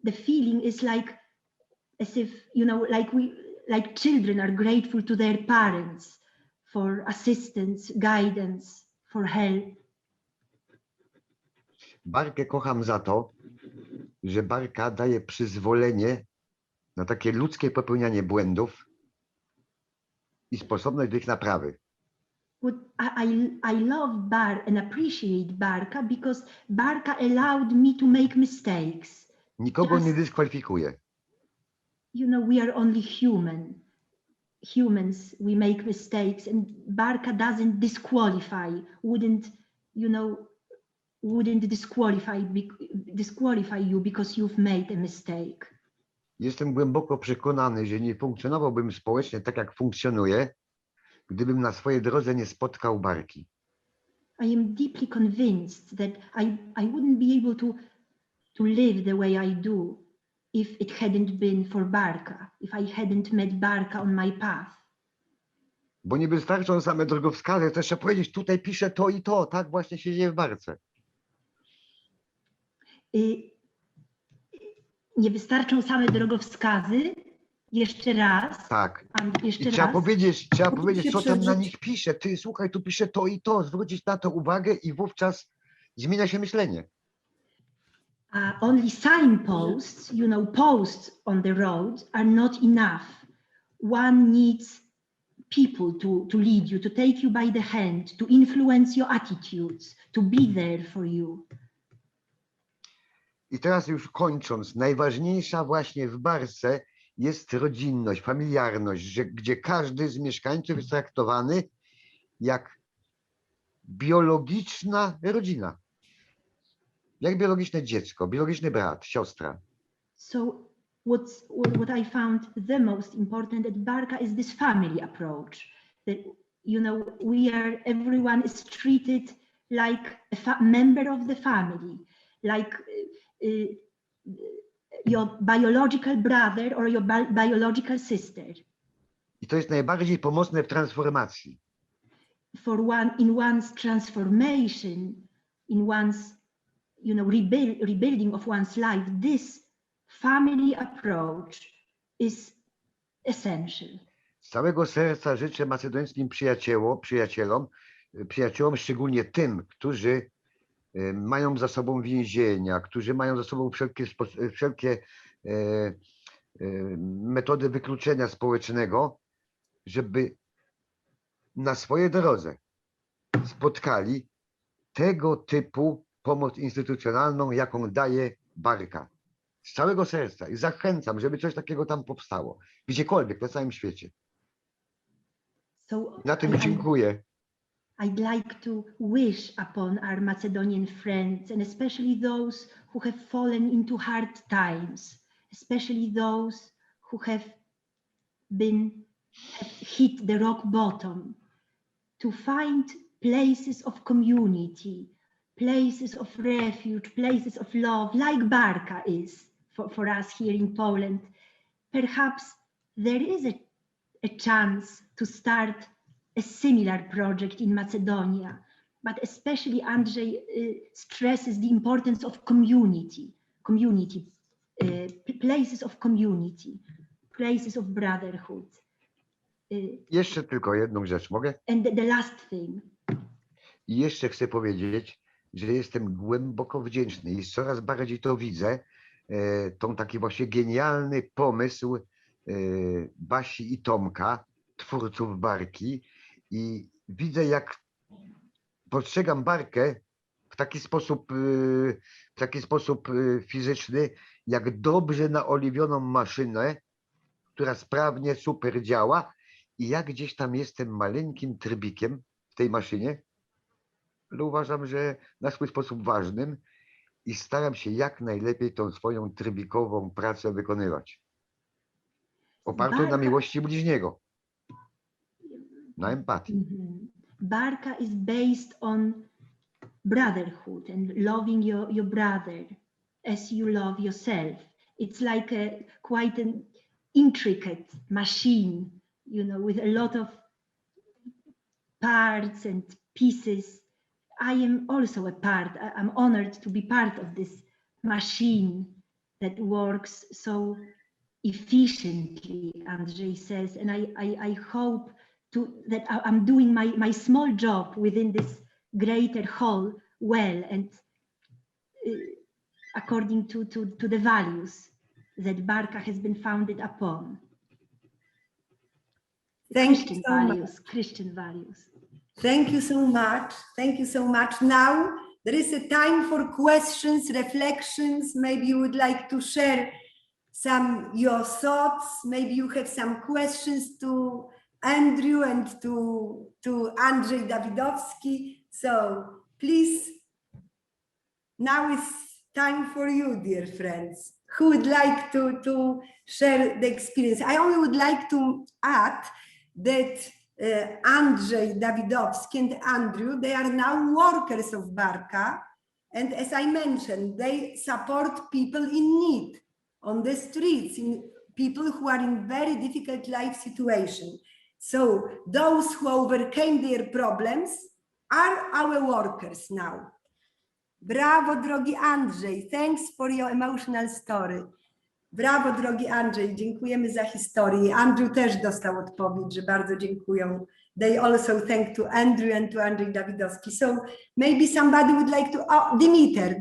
The feeling is like, as if, like children are grateful to their parents for assistance, guidance, for help. Barkę kocham za to, że Barka daje przyzwolenie na takie ludzkie popełnianie błędów i sposobność do ich naprawy. I love and appreciate Barka because Barka allowed me to make mistakes. Nikogo nie dyskwalifikuje. We are only human. Humans, we make mistakes, and Barka doesn't disqualify, wouldn't disqualify you because you've made a mistake. Jestem głęboko przekonany, że nie funkcjonowałbym społecznie tak, jak funkcjonuję, gdybym na swojej drodze nie spotkał Barki. I am deeply convinced that I wouldn't be able to live the way I do if it hadn't been for Barka, if I hadn't met Barka on my path. Bo nie wystarczą same drogowskazy, to trzeba powiedzieć, tutaj piszę to i to, tak właśnie się dzieje w Barce. Nie wystarczą same drogowskazy. Jeszcze raz. Tak. Jeszcze I trzeba raz. powiedzieć, co tam na przeżyć. nich pisze. Ty słuchaj, tu pisze to i to, zwrócić na to uwagę i wówczas zmienia się myślenie. Only signposts, posts on the road are not enough. One needs people to lead you, to take you by the hand, to influence your attitudes, to be there for you. I teraz już kończąc, najważniejsza właśnie w Barce jest rodzinność, familiarność, gdzie każdy z mieszkańców jest traktowany jak biologiczna rodzina. Jak biologiczne dziecko, biologiczny brat, siostra. So what I found the most important at Barka is this family approach. That everyone is treated like a member of the family, like your biological brother or your biological sister. I to jest najbardziej pomocne w transformacji. In one's transformation, in one's rebuilding of one's life, this family approach is essential. Z całego serca życzę macedońskim przyjaciołom, szczególnie tym, którzy mają za sobą więzienia, którzy mają za sobą wszelkie metody wykluczenia społecznego, żeby na swojej drodze spotkali tego typu pomoc instytucjonalną, jaką daje Barka. Z całego serca i zachęcam, żeby coś takiego tam powstało, gdziekolwiek na całym świecie. Na tym dziękuję. I'd like to wish upon our Macedonian friends, and especially those who have fallen into hard times, especially those who have been have hit the rock bottom, to find places of community, places of refuge, places of love, like Barka is for us here in Poland. Perhaps there is a chance to start a similar project in Macedonia, but especially Andrzej stresses the importance of community, places of community, places of brotherhood. Jeszcze tylko jedną rzecz, mogę? And the last thing. I jeszcze chcę powiedzieć, że jestem głęboko wdzięczny i coraz bardziej to widzę, tą taki właśnie genialny pomysł Basi i Tomka, twórców Barki, i widzę, jak postrzegam Barkę w taki sposób fizyczny, jak dobrze naoliwioną maszynę, która sprawnie, super działa, i ja gdzieś tam jestem maleńkim trybikiem w tej maszynie, ale uważam, że na swój sposób ważnym, i staram się jak najlepiej tą swoją trybikową pracę wykonywać. Opartą na miłości bliźniego, na empatii. Barka is based on brotherhood and loving your brother as you love yourself. It's like quite an intricate machine, you know, with a lot of parts and pieces. I am also a part. I'm honored to be part of this machine that works so efficiently, Andrzej says, and I hope that I'm doing my small job within this greater whole well, and according to the values that Barka has been founded upon. Christian values. Thank you so much. Thank you so much. Now there is a time for questions, reflections. Maybe you would like to share your thoughts. Maybe you have some questions to Andrew and to Andrzej Dawidowski. So please, now it's time for you, dear friends. Who would like to share the experience? I only would like to add that Andrzej Dawidowski and Andrew, they are now workers of Barka. And as I mentioned, they support people in need on the streets, in people who are in very difficult life situation. So those who overcame their problems are our workers now. Brawo, drogi Andrzej. Thanks for your emotional story. Brawo, drogi Andrzej. Dziękujemy za historię. Andrew też dostał odpowiedź, że bardzo dziękują. They also thank to Andrew and to Andrzej Dawidowski. So maybe somebody would like to... Oh,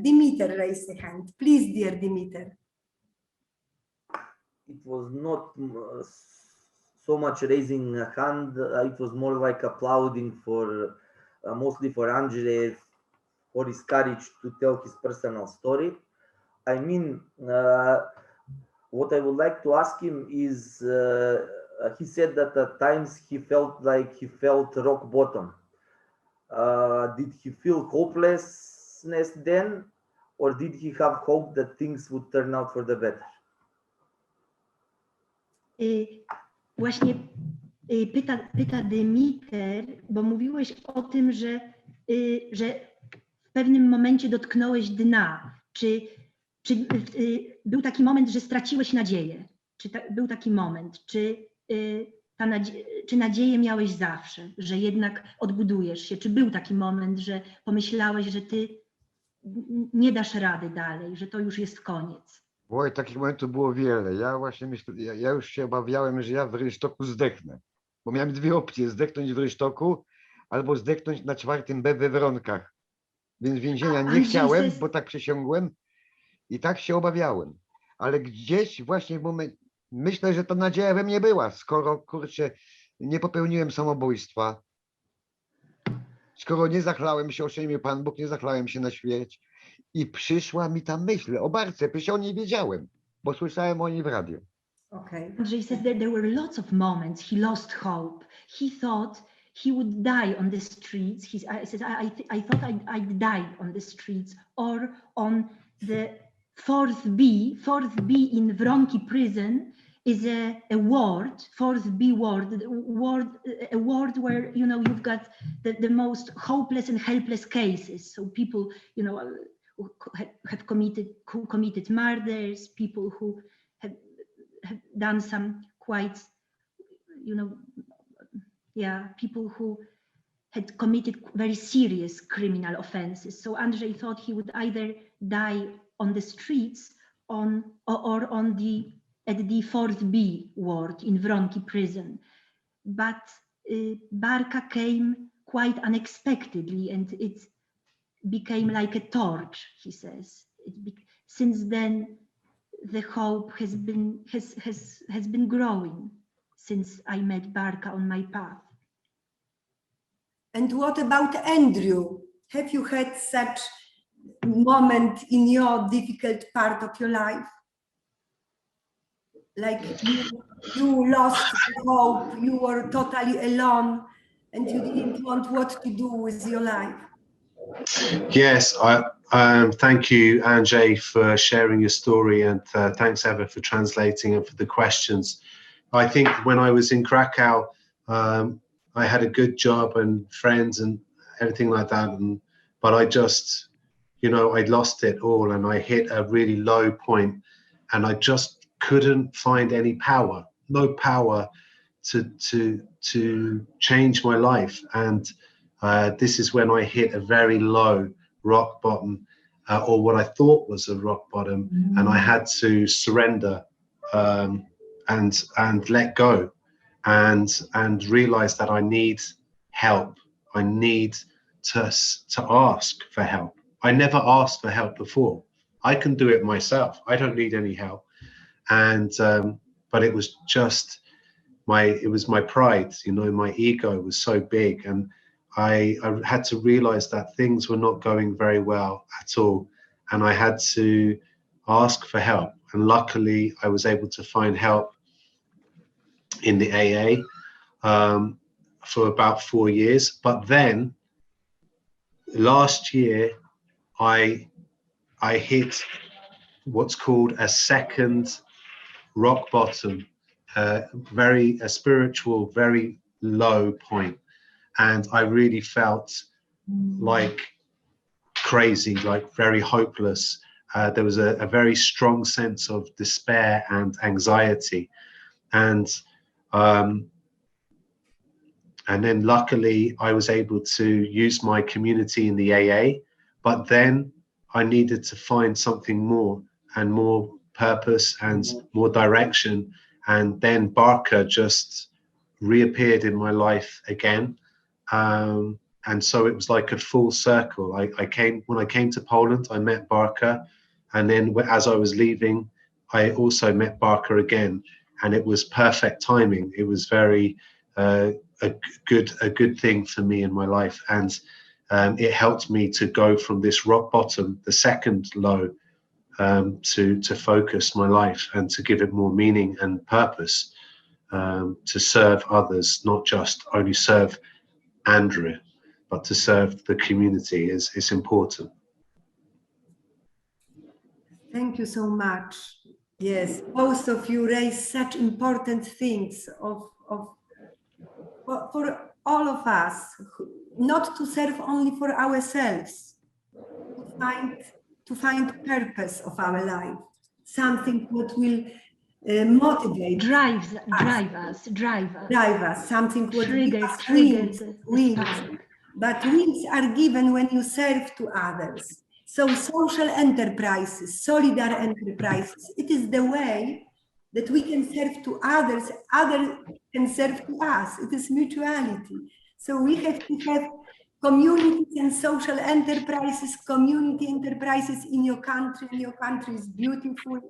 Dimitar raised a hand. Please, dear Dimitar. It was not so much raising a hand. It was more like applauding for, mostly for Andrzej, for his courage to tell his personal story. I mean, what I would like to ask him is, he said that at times he felt like he felt rock bottom. Did he feel hopelessness then, or did he have hope that things would turn out for the better? Właśnie pyta Dymiter, bo mówiłeś o tym, że w pewnym momencie dotknąłeś dna. Czy był taki moment, że straciłeś nadzieję? Był taki moment? Czy nadzieję miałeś zawsze, że jednak odbudujesz się? Czy był taki moment, że pomyślałeś, że ty nie dasz rady dalej, że to już jest koniec? Oj, takich momentów było wiele. Ja właśnie ja już się obawiałem, że ja w rynsztoku zdechnę. Bo miałem dwie opcje: zdechnąć w rynsztoku albo zdechnąć na 4B we Wronkach. Więc więzienia nie chciałem, bo tak przysiągłem i tak się obawiałem. Ale gdzieś właśnie w momencie, myślę, że ta nadzieja we mnie była, skoro, kurczę, nie popełniłem samobójstwa, skoro nie zachlałem się, oszczędził mnie Pan Bóg, nie zachlałem się na śmierć, i przyszła mi ta myśl o Barce, przecież o niej wiedziałem, bo słyszałem o niej w radiu. Okay. Andrzej said that there were lots of moments he lost hope. He thought he would die on the streets. He said, I thought I'd die on the streets or on the 4th B in Wronki prison is a ward, 4B ward, a ward where, you know, you've got the most hopeless and helpless cases. So people, you know, who committed murders, people who have done some quite, you know, yeah, people who had committed very serious criminal offenses. So Andrzej thought he would either die on the streets or at the 4B ward in Wronki prison. But Barka came quite unexpectedly, and it became like a torch, he says. Since then, the hope has been growing since I met Barka on my path. And what about Andrew? Have you had such moment in your difficult part of your life? Like you lost hope, you were totally alone, and you didn't want what to do with your life. Yes, thank you, Andrzej, for sharing your story, and thanks, Eva, for translating and for the questions. I think when I was in Krakow, I had a good job and friends and everything like that, but I just, you know, I lost it all, and I hit a really low point, and I just couldn't find any power, no power to change my life. And this is when I hit a very low rock bottom, or what I thought was a rock bottom, and I had to surrender and let go, and realize that I need help. I need to ask for help. I never asked for help before. I can do it myself. I don't need any help. And but it was just my pride, you know, my ego was so big, and I had to realize that things were not going very well at all, and I had to ask for help. And luckily I was able to find help in the AA for about 4 years. But then last year I hit what's called a second rock bottom, a spiritual, very low point. And I really felt like crazy, like very hopeless. There was a very strong sense of despair and anxiety. And then luckily I was able to use my community in the AA, but then I needed to find something more and more purpose and more direction. And then Barka just reappeared in my life again. And so it was like a full circle. When I came to Poland, I met Barka, and then as I was leaving, I also met Barka again, and it was perfect timing. It was very a good thing for me in my life, and it helped me to go from this rock bottom, the second low, to focus my life and to give it more meaning and purpose, to serve others, not just only serve Andrew, but to serve the community is important. Thank you so much. Yes, both of you raise such important things for all of us, not to serve only for ourselves, to find purpose of our life, something what will motivate, drive us, something what trigger wings. spark. But wings are given when you serve to others. So social enterprises, solidar enterprises, it is the way that we can serve to others, others can serve to us. It is mutuality. So we have to have communities and social enterprises, community enterprises in your country. Your country is beautiful.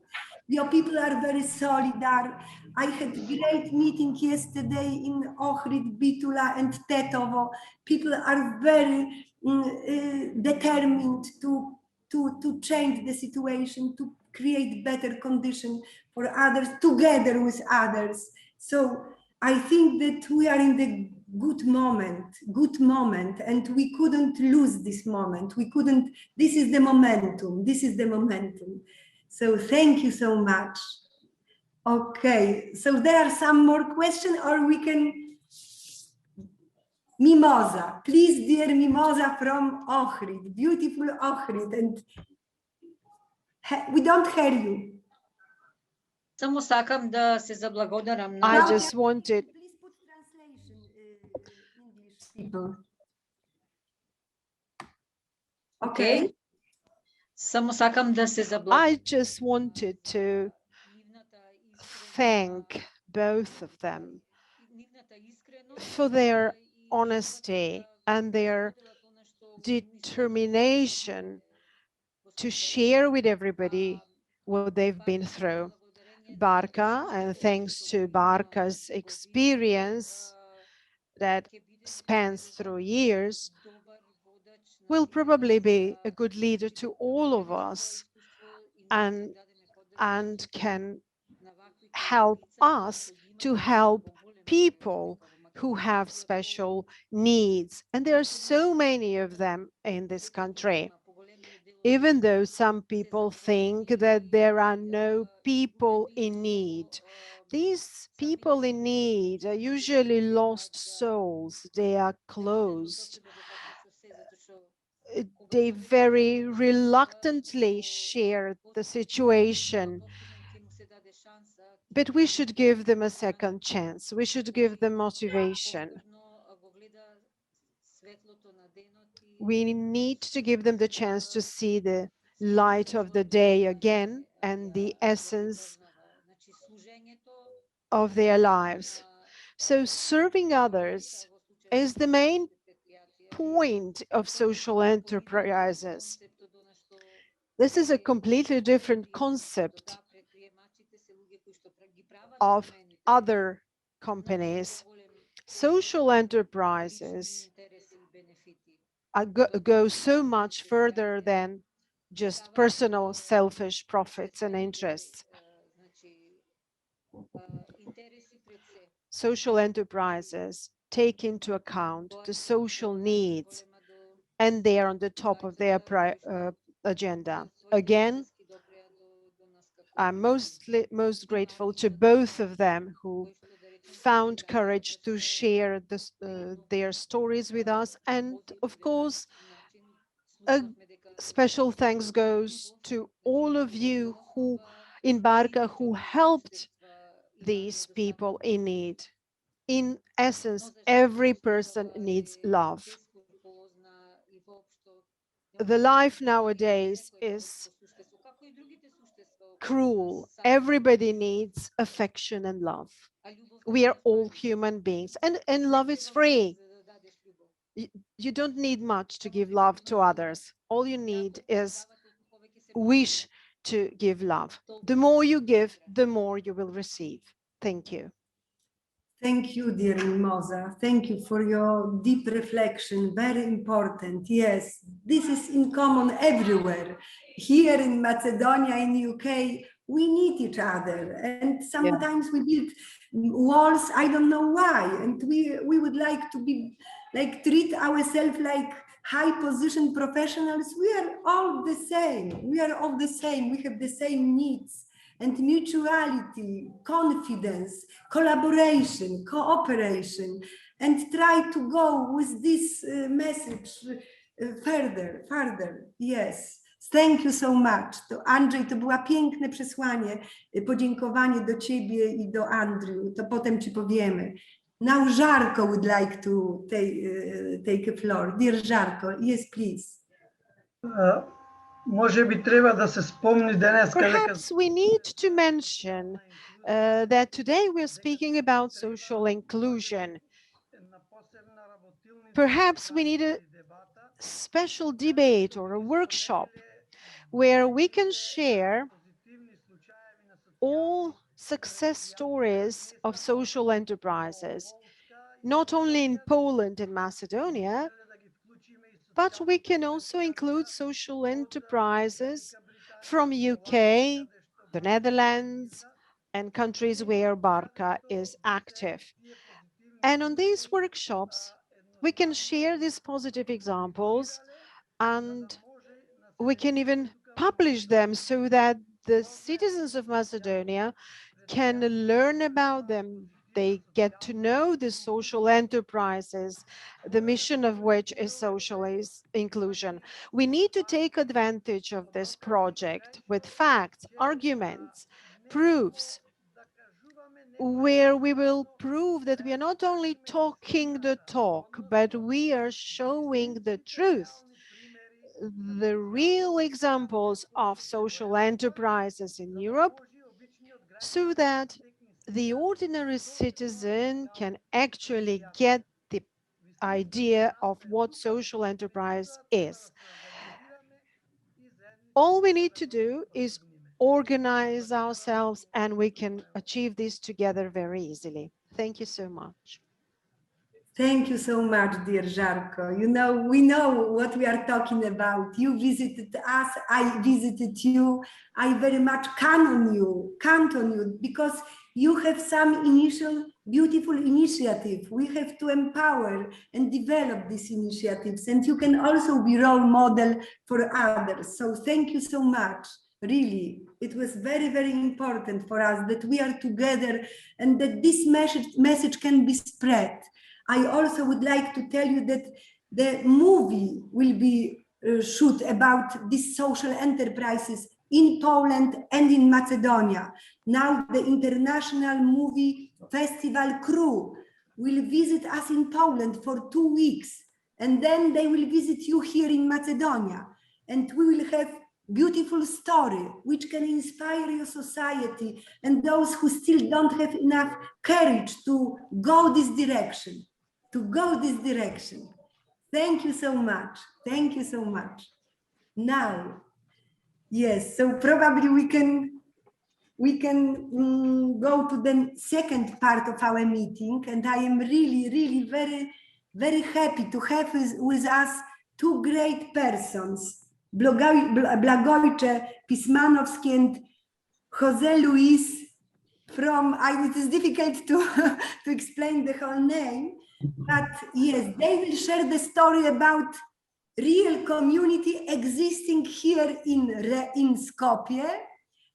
Your people are very solidar. I had a great meeting yesterday in Ohrid, Bitula and Tetovo. People are very determined to change the situation, to create better conditions for others, together with others. So I think that we are in the good moment, and we couldn't lose this moment. This is the momentum. So thank you so much. Okay, so there are some more questions, or we can. Mimosa, please, dear Mimosa from Ohrid, beautiful Ohrid, and we don't hear you. Само сакам да се заблагодарам на I just wanted. Please put translation, English people. Okay. Само сакам да се I заблагодарам. just wanted to thank both of them for their honesty and their determination to share with everybody what they've been through. Barka, and thanks to Barka's experience that spans through years, will probably be a good leader to all of us and can help us to help people who have special needs. And there are so many of them in this country. Even though some people think that there are no people in need, these people in need are usually lost souls. They are closed. They very reluctantly share the situation. But we should give them a second chance. We should give them motivation. We need to give them the chance to see the light of the day again and the essence of their lives. So serving others is the main point of social enterprises. This is a completely different concept of other companies. Social enterprises go so much further than just personal selfish profits and interests. Social enterprises take into account the social needs, and they are on the top of their agenda. Again, I'm most grateful to both of them who found courage to share this, their stories with us. And of course, a special thanks goes to all of you who in Barka who helped these people in need. In essence, every person needs love. The life nowadays is cruel. Everybody needs affection and love. We are all human beings, and love is free. You don't need much to give love to others. All you need is wish to give love. The more you give, the more you will receive. Thank you. Thank you, dear Mimosa. Thank you for your deep reflection. Very important. Yes, this is in common everywhere. Here in Macedonia, in UK, we need each other. And sometimes we build walls, I don't know why. And we would like to be, like, treat ourselves like high position professionals. We are all the same. We are all the same. We have the same needs. And mutuality, confidence, collaboration, cooperation, and try to go with this message further. Yes. Thank you so much. To Andrzej, to było piękne przesłanie, podziękowanie do ciebie i do Andrew. To potem ci powiemy. Now Żarko would like to take a floor. Dear Żarko, yes, please. Perhaps we need to mention that today we're speaking about social inclusion. Perhaps we need a special debate or a workshop where we can share all success stories of social enterprises, not only in Poland and Macedonia, but we can also include social enterprises from UK, the Netherlands, and countries where Barka is active. And on these workshops, we can share these positive examples, and we can even publish them so that the citizens of Macedonia can learn about them. They get to know the social enterprises, the mission of which is social inclusion. We need to take advantage of this project with facts, arguments, proofs, where we will prove that we are not only talking the talk, but we are showing the truth, the real examples of social enterprises in Europe, so that the ordinary citizen can actually get the idea of what social enterprise is. All we need to do is organize ourselves, and we can achieve this together very easily. Thank you so much. Thank you so much, dear Jarko. You know, we know what we are talking about. You visited us, I visited you. I very much count on you, because you have some initial beautiful initiative. We have to empower and develop these initiatives, and you can also be role model for others. So thank you so much. Really, it was very, very important for us that we are together and that this message can be spread. I also would like to tell you that the movie will be shoot about these social enterprises in Poland and in Macedonia. Now the International Movie Festival crew will visit us in Poland for 2 weeks, and then they will visit you here in Macedonia, and we will have beautiful story which can inspire your society and those who still don't have enough courage to go this direction. Thank you so much. Thank you so much. Now, yes, so probably we can go to the second part of our meeting, and I am really very, very happy to have with us two great persons, Blagojcze Pismanowski and Jose Luis from, it is difficult to explain the whole name, but yes, they will share the story about real community existing here in Skopje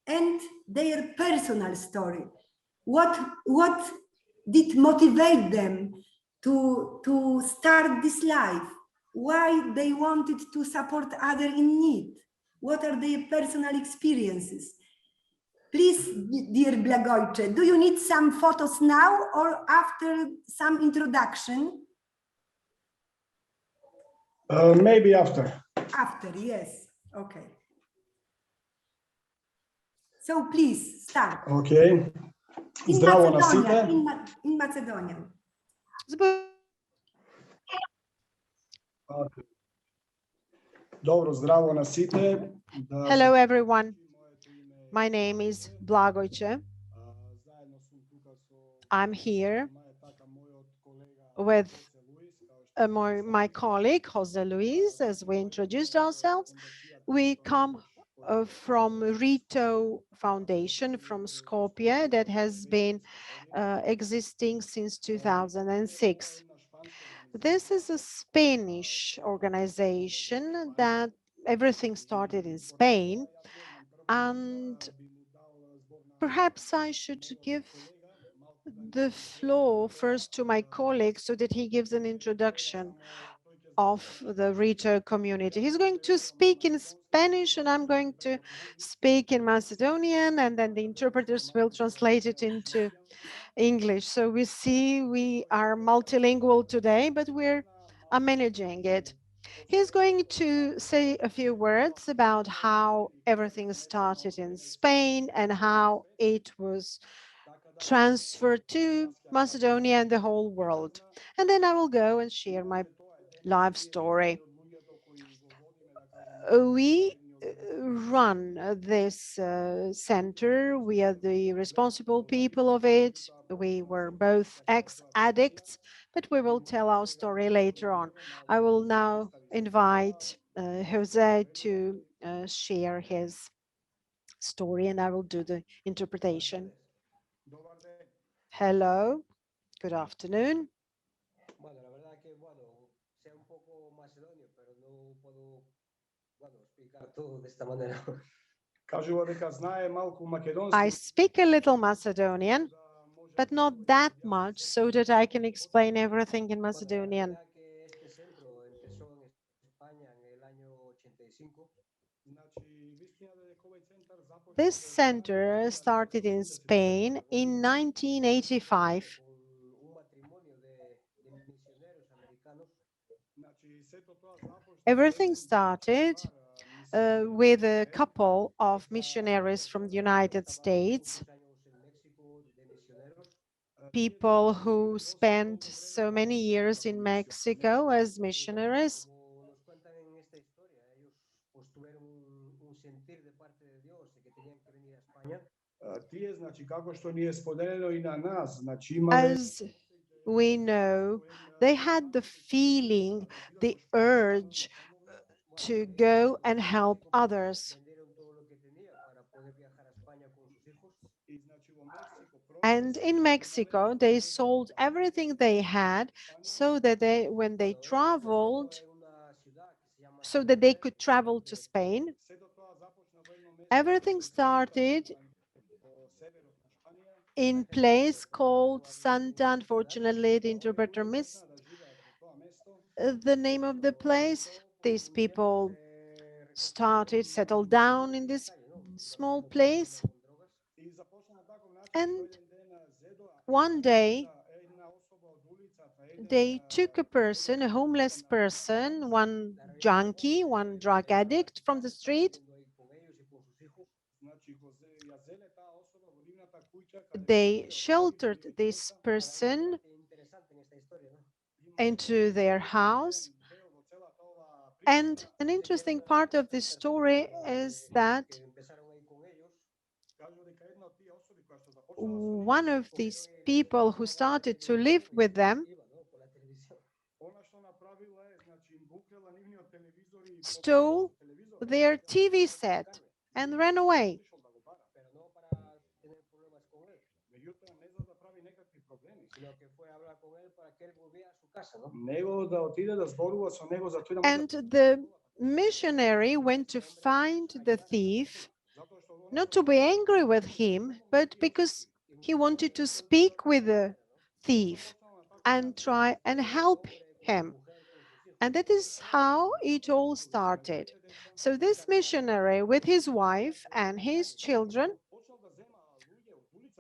and their personal story. What did motivate them to start this life? Why they wanted to support others in need? What are their personal experiences? Please, dear Blagojcze, do you need some photos now or after some introduction? Maybe after. After, yes. Okay. So please start. Okay. Zdravo na site. In Macedonian. Dobro, zdravo na site. Hello, everyone. My name is Blagojcze. I'm here with my colleague, Jose Luis. As we introduced ourselves, we come from Rito Foundation from Skopje that has been existing since 2006. This is a Spanish organization that everything started in Spain, and perhaps I should give the floor first to my colleague so that he gives an introduction of the Rito community. He's going to speak in Spanish and I'm going to speak in Macedonian, and then the interpreters will translate it into English. So we see we are multilingual today, but we're managing it. He's going to say a few words about how everything started in Spain and how it was transferred to Macedonia and the whole world. And then I will go and share my life story. We run this center. We are the responsible people of it. We were both ex-addicts, but we will tell our story later on. I will now invite Jose to share his story, and I will do the interpretation. Hello, good afternoon. I speak a little Macedonian, but not that much so that I can explain everything in Macedonian. This center started in Spain in 1985. Everything started with a couple of missionaries from the United States, people who spent so many years in Mexico as missionaries. As we know, they had the feeling, the urge to go and help others. And in Mexico, they sold everything they had so that when they traveled, so that they could travel to Spain. Everything started in place called Santa. Unfortunately, the interpreter missed the name of the place. These people settled down in this small place. And one day, they took a person, a homeless person, one junkie, one drug addict from the street. They sheltered this person into their house. And an interesting part of this story is that one of these people who started to live with them stole their TV set and ran away. And the missionary went to find the thief, not to be angry with him, but because he wanted to speak with the thief and try and help him. And that is how it all started. So this missionary with his wife and his children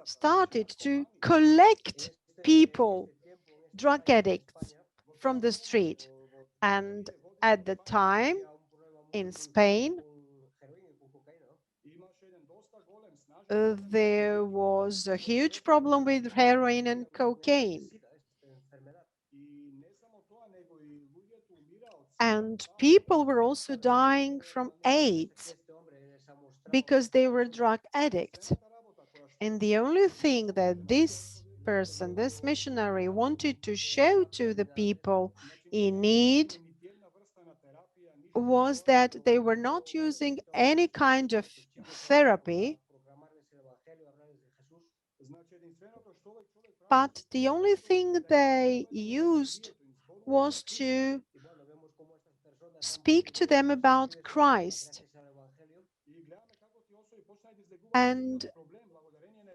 started to collect people, drug addicts from the street. And at the time in Spain, there was a huge problem with heroin and cocaine. And people were also dying from AIDS because they were drug addicts. And the only thing that this person, this missionary, wanted to show to the people in need was that they were not using any kind of therapy, but the only thing they used was to speak to them about Christ. And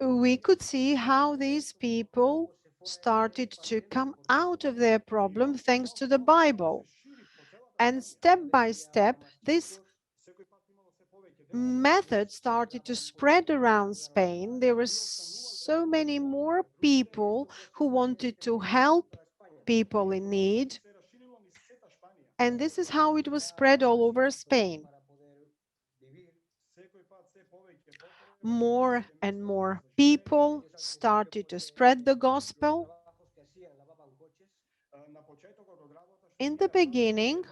we could see how these people started to come out of their problem thanks to the Bible. And step by step, this method started to spread around Spain. There were so many more people who wanted to help people in need. And this is how it was spread all over Spain. More and more people started to spread the gospel. In the beginning,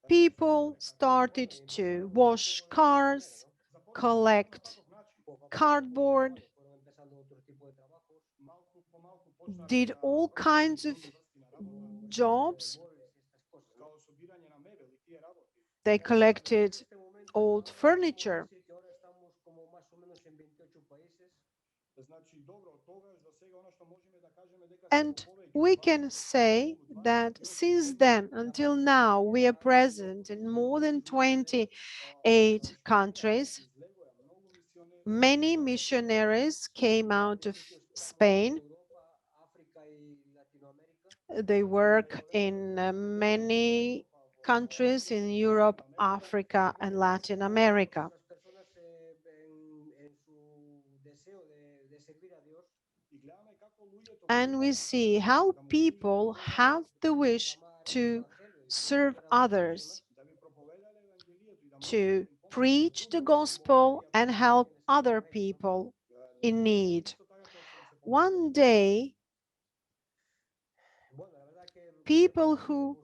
people started to wash cars, collect cardboard, did all kinds of jobs. They collected old furniture. And we can say that since then until now, we are present in more than 28 countries. Many missionaries came out of Spain. They work in many countries in Europe, Africa, and Latin America. And we see how people have the wish to serve others, to preach the gospel and help other people in need. One day, people who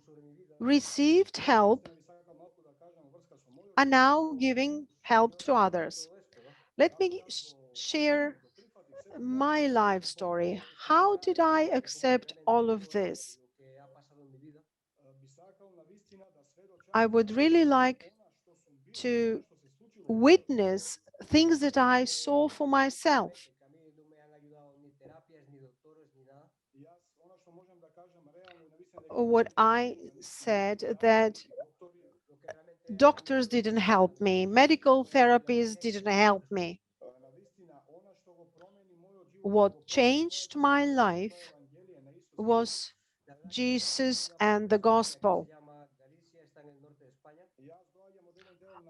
received help are now giving help to others. Let me share my life story. How did I accept all of this? I would really like to witness things that I saw for myself. What I said that doctors didn't help me, medical therapies didn't help me. What changed my life was Jesus and the gospel.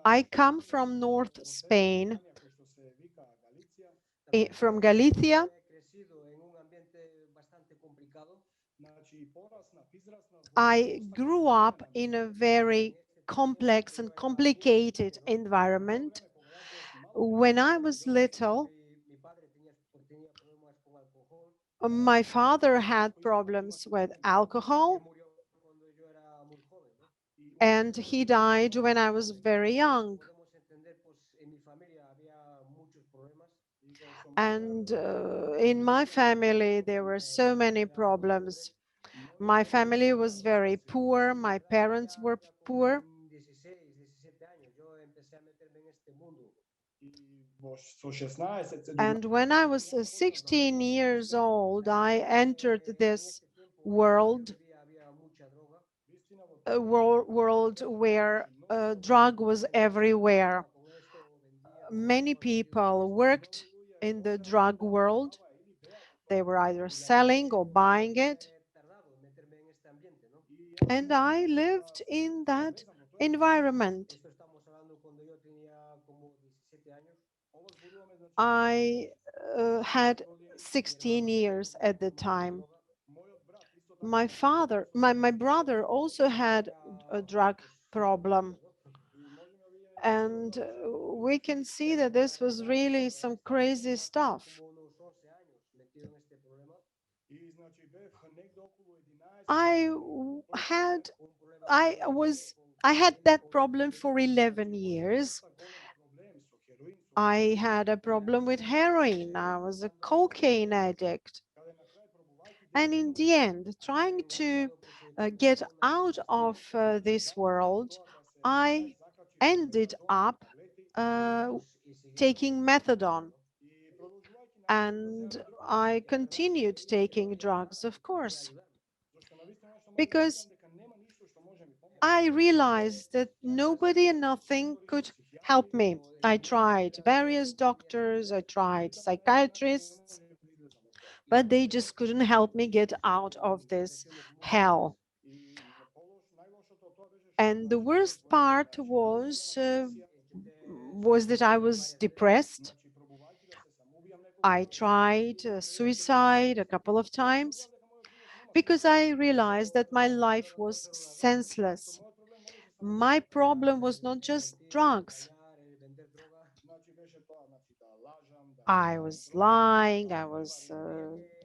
I come from North Spain, from Galicia. I grew up in a very complex and complicated environment. When I was little, my father had problems with alcohol, and he died when I was very young. And in my family, there were so many problems. My family was very poor. My parents were poor. And when I was 16 years old, I entered this world, a world where drug was everywhere. Many people worked in the drug world. They were either selling or buying it. And I lived in that environment. I had 16 years at the time. My brother also had a drug problem. And we can see that this was really some crazy stuff. I w- had I had that problem for 11 years. I had a problem with heroin. I was a cocaine addict. And in the end, trying to get out of this world, I ended up taking methadone. And I continued taking drugs, of course, because I realized that nobody and nothing could help me. I tried various doctors, I tried psychiatrists, but they just couldn't help me get out of this hell. And the worst part was that I was depressed. I tried suicide a couple of times because I realized that my life was senseless. My problem was not just drugs. I was lying, I was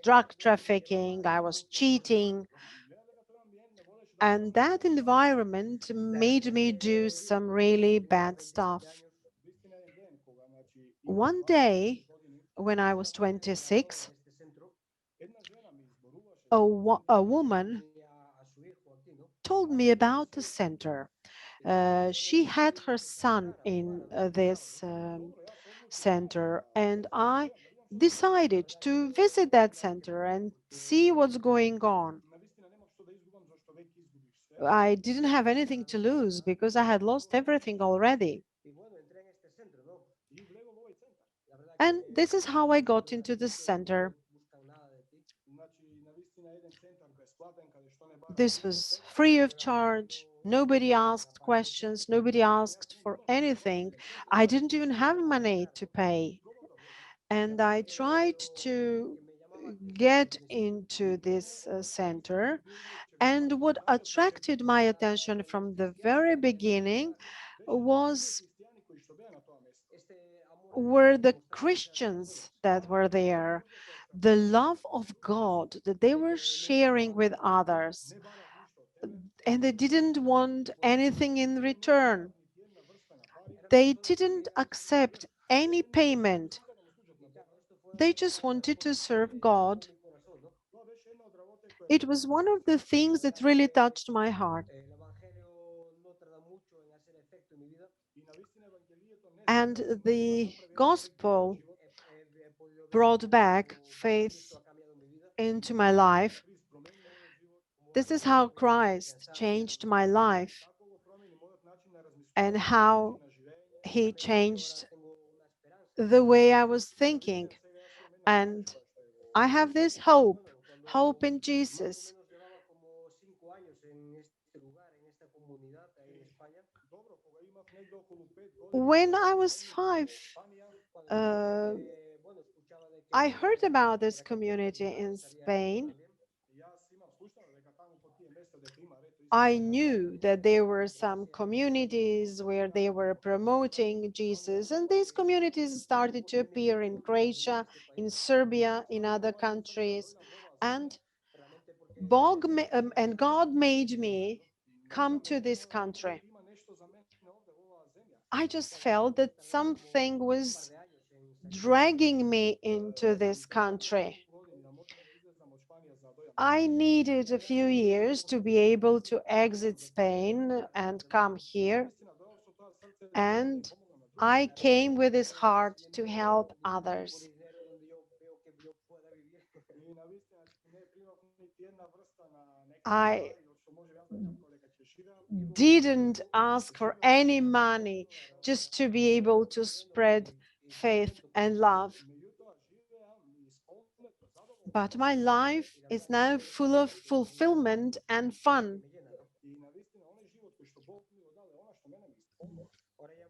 drug trafficking, I was cheating. And that environment made me do some really bad stuff. One day, when I was 26, a woman told me about the center. She had her son in this center, and I decided to visit that center and see what's going on. I didn't have anything to lose because I had lost everything already. And this is how I got into the center. This was free of charge. Nobody asked questions. Nobody asked for anything. I didn't even have money to pay. And I tried to get into this center. And what attracted my attention from the very beginning were the Christians that were there, the love of God that they were sharing with others, and they didn't want anything in return. They didn't accept any payment. They just wanted to serve God. It was one of the things that really touched my heart. And the gospel brought back faith into my life. This is how Christ changed my life and how he changed the way I was thinking. And I have this hope in Jesus. When I was 5, I heard about this community in Spain. I knew that there were some communities where they were promoting Jesus, and these communities started to appear in Croatia, in Serbia, in other countries, and God made me come to this country. I just felt that something was dragging me into this country. I needed a few years to be able to exit Spain and come here. And I came with this heart to help others. I didn't ask for any money just to be able to spread faith and love. But my life is now full of fulfillment and fun.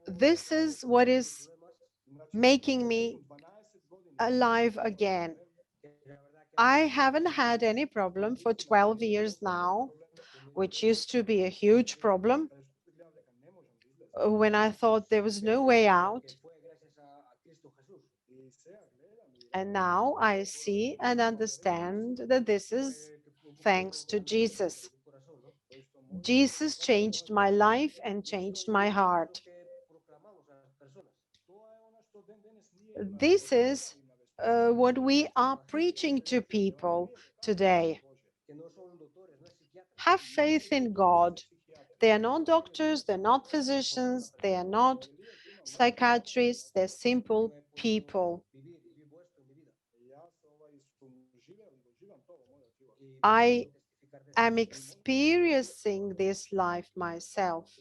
This is what is making me alive again. I haven't had any problem for 12 years now, which used to be a huge problem when I thought there was no way out. And now I see and understand that this is thanks to Jesus. Jesus changed my life and changed my heart. This is what we are preaching to people today. Have faith in God. They are not doctors, they're not physicians, they are not psychiatrists, they're simple people. I am experiencing this life myself.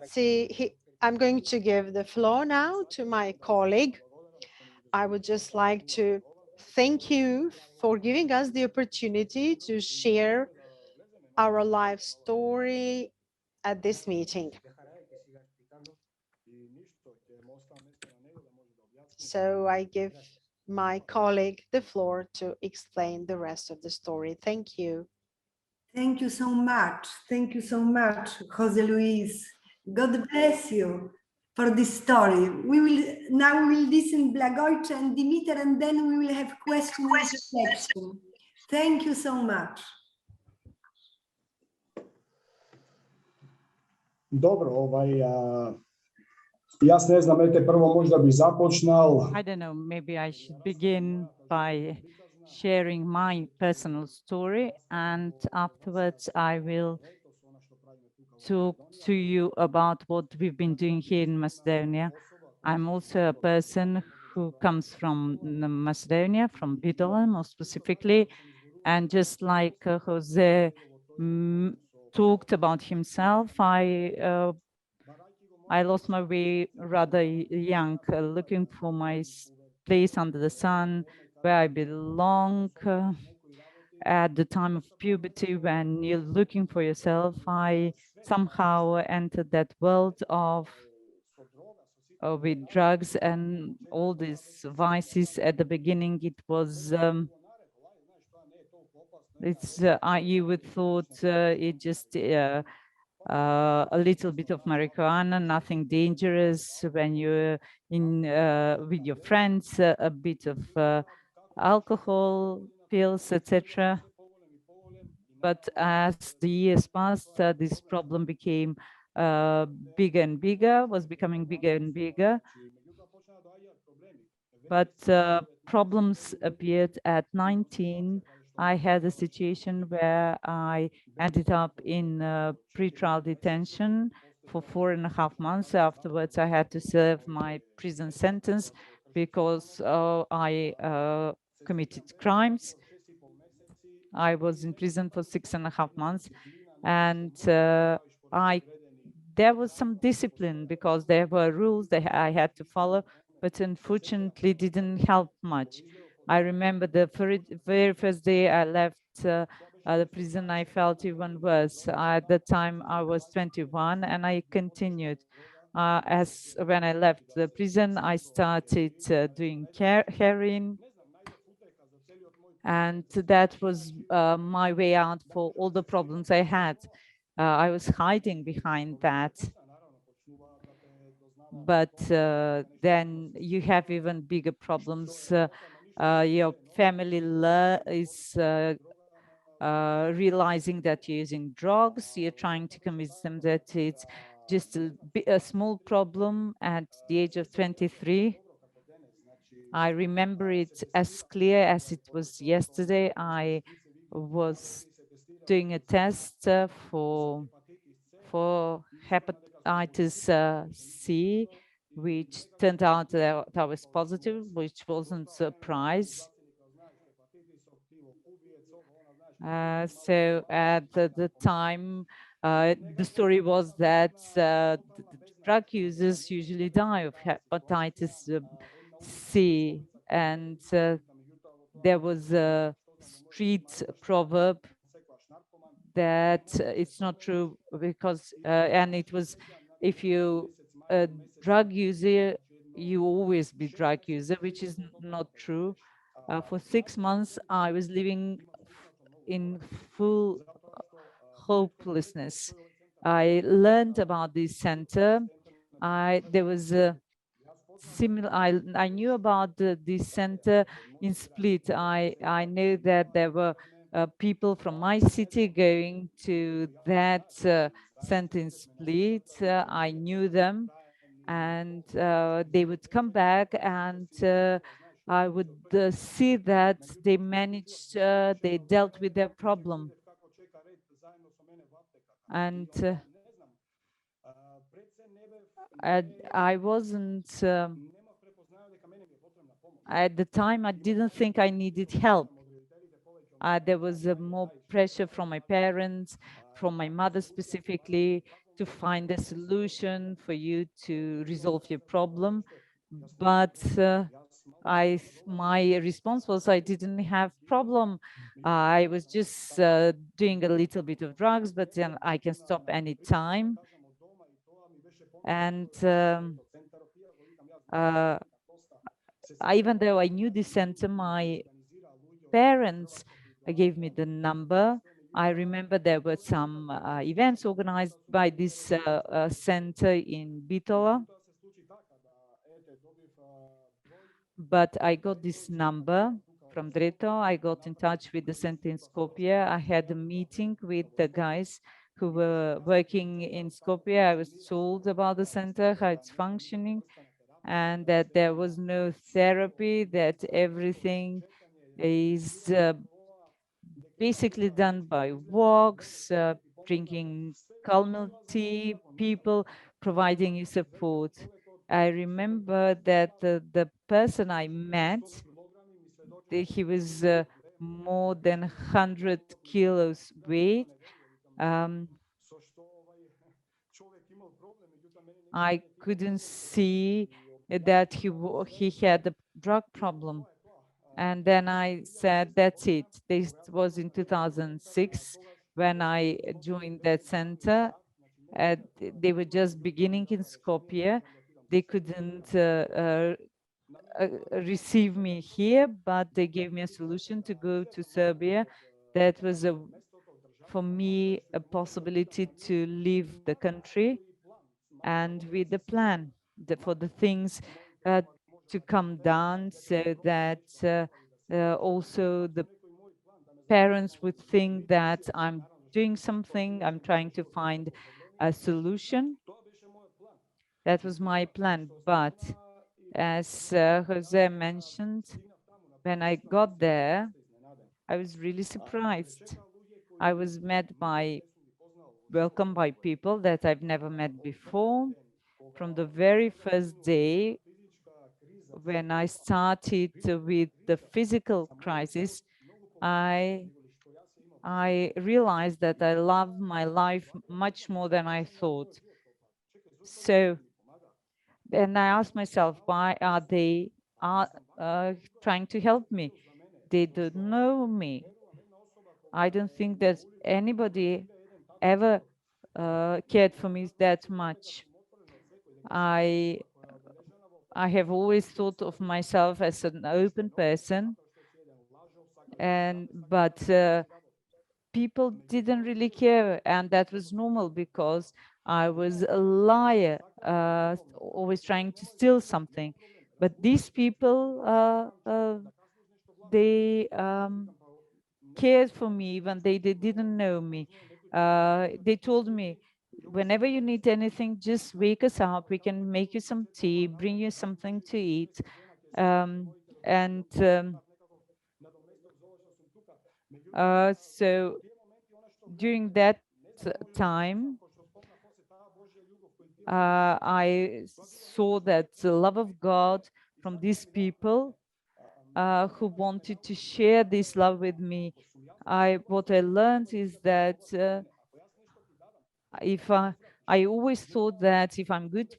See, I'm going to give the floor now to my colleague. I would just like to thank you for giving us the opportunity to share our life story at this meeting. So I give my colleague the floor to explain the rest of the story. Thank you. Thank you so much. Thank you so much, Jose Luis. God bless you for this story. We will listen Blagojcze and Dimitar, and then we will have question and reflection. Thank you so much. Dobro, ja ne znam, prvo možda bi započnal. I don't know, maybe I should begin by sharing my personal story, and afterwards I will talk to you about what we've been doing here in Macedonia. I'm also a person who comes from Macedonia, from Bitola more specifically, and just like Jose talked about himself, I lost my way rather young, looking for my place under the sun, where I belong. At the time of puberty, when you're looking for yourself, I somehow entered that world of with drugs and all these vices. At the beginning, it was you would thought it just a little bit of marijuana, nothing dangerous. When you're in with your friends, a bit of alcohol, pills, etc. But as the years passed, this problem became bigger and bigger, was becoming bigger and bigger. But problems appeared at 19. I had a situation where I ended up in pretrial detention for 4.5 months. Afterwards, I had to serve my prison sentence because I committed crimes. I was in prison for 6.5 months, and there was some discipline because there were rules that I had to follow, but unfortunately didn't help much. I remember the very first day I left the prison, I felt even worse. At the time I was 21 and I continued. As when I left the prison, I started doing heroin, and that was my way out for all the problems I had. I was hiding behind that. But then you have even bigger problems. Your family is realizing that you're using drugs. You're trying to convince them that it's just a small problem. At the age of 23, I remember it as clear as it was yesterday. I was doing a test for hepatitis C, which turned out that I was positive, which wasn't a surprise. So at the time, the story was that the drug users usually die of hepatitis C, and there was a street proverb that it's not true because, and it was, if you a drug user, you always be drug user, which is not true. For 6 months, I was living in full hopelessness. I learned about this center. There was a similar. I knew about this center in Split. I knew that there were people from my city going to that center in Split. I knew them, and they would come back, and I would see that they managed, they dealt with their problem. And I wasn't, at the time, I didn't think I needed help. There was more pressure from my parents, from my mother specifically, to find a solution for you to resolve your problem. But my response was I didn't have problem. I was just doing a little bit of drugs, but then I can stop any time. And even though I knew this center, my parents gave me the number. I remember there were some events organized by this center in Bitola. But I got this number from Dreto. I got in touch with the center in Skopje. I had a meeting with the guys who were working in Skopje. I was told about the center, how it's functioning, and that there was no therapy, that everything is basically done by walks. drinking calm tea, people providing you support. I remember that the person I met, he was more than 100 kilos weight. I couldn't see that he had a drug problem. And then I said, that's it. This was in 2006 when I joined that center. They were just beginning in Skopje. They couldn't receive me here, but they gave me a solution to go to Serbia. That was for me a possibility to leave the country, and with the plan for the things to come down, so that also the parents would think that I'm doing something, I'm trying to find a solution. That was my plan. But as Jose mentioned, when I got there, I was really surprised. I was welcomed by people that I've never met before. From the very first day, when I started with the physical crisis, I realized that I love my life much more than I thought. So then I asked myself, why are they trying to help me? They don't know me. I don't think that anybody ever cared for me that much. I have always thought of myself as an open person, but people didn't really care, and that was normal because I was a liar, always trying to steal something. But these people, they cared for me even they didn't know me. They told me, whenever you need anything, just wake us up. We can make you some tea, bring you something to eat. So during that time, I saw that the love of God from these people who wanted to share this love with me. What I learned is that I always thought that if I'm good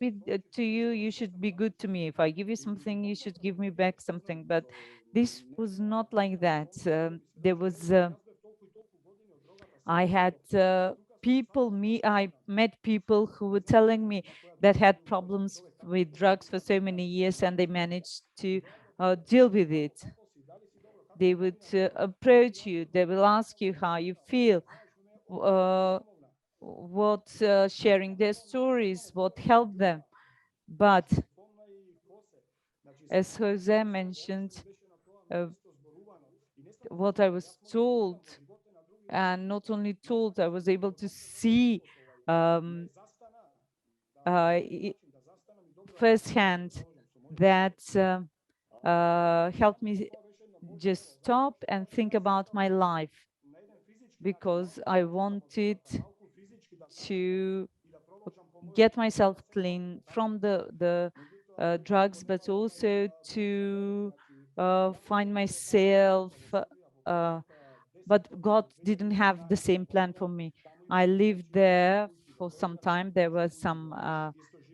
to you, you should be good to me. If I give you something, you should give me back something. But this was not like that. I had I met people who were telling me that had problems with drugs for so many years, and they managed to deal with it. They would approach you, they will ask you how you feel, sharing their stories, what helped them. But as Jose mentioned, what I was told, and not only told, I was able to see firsthand that helped me just stop and think about my life, because I wanted to get myself clean from the drugs, but also to find myself. But God didn't have the same plan for me. I lived there for some time. There were some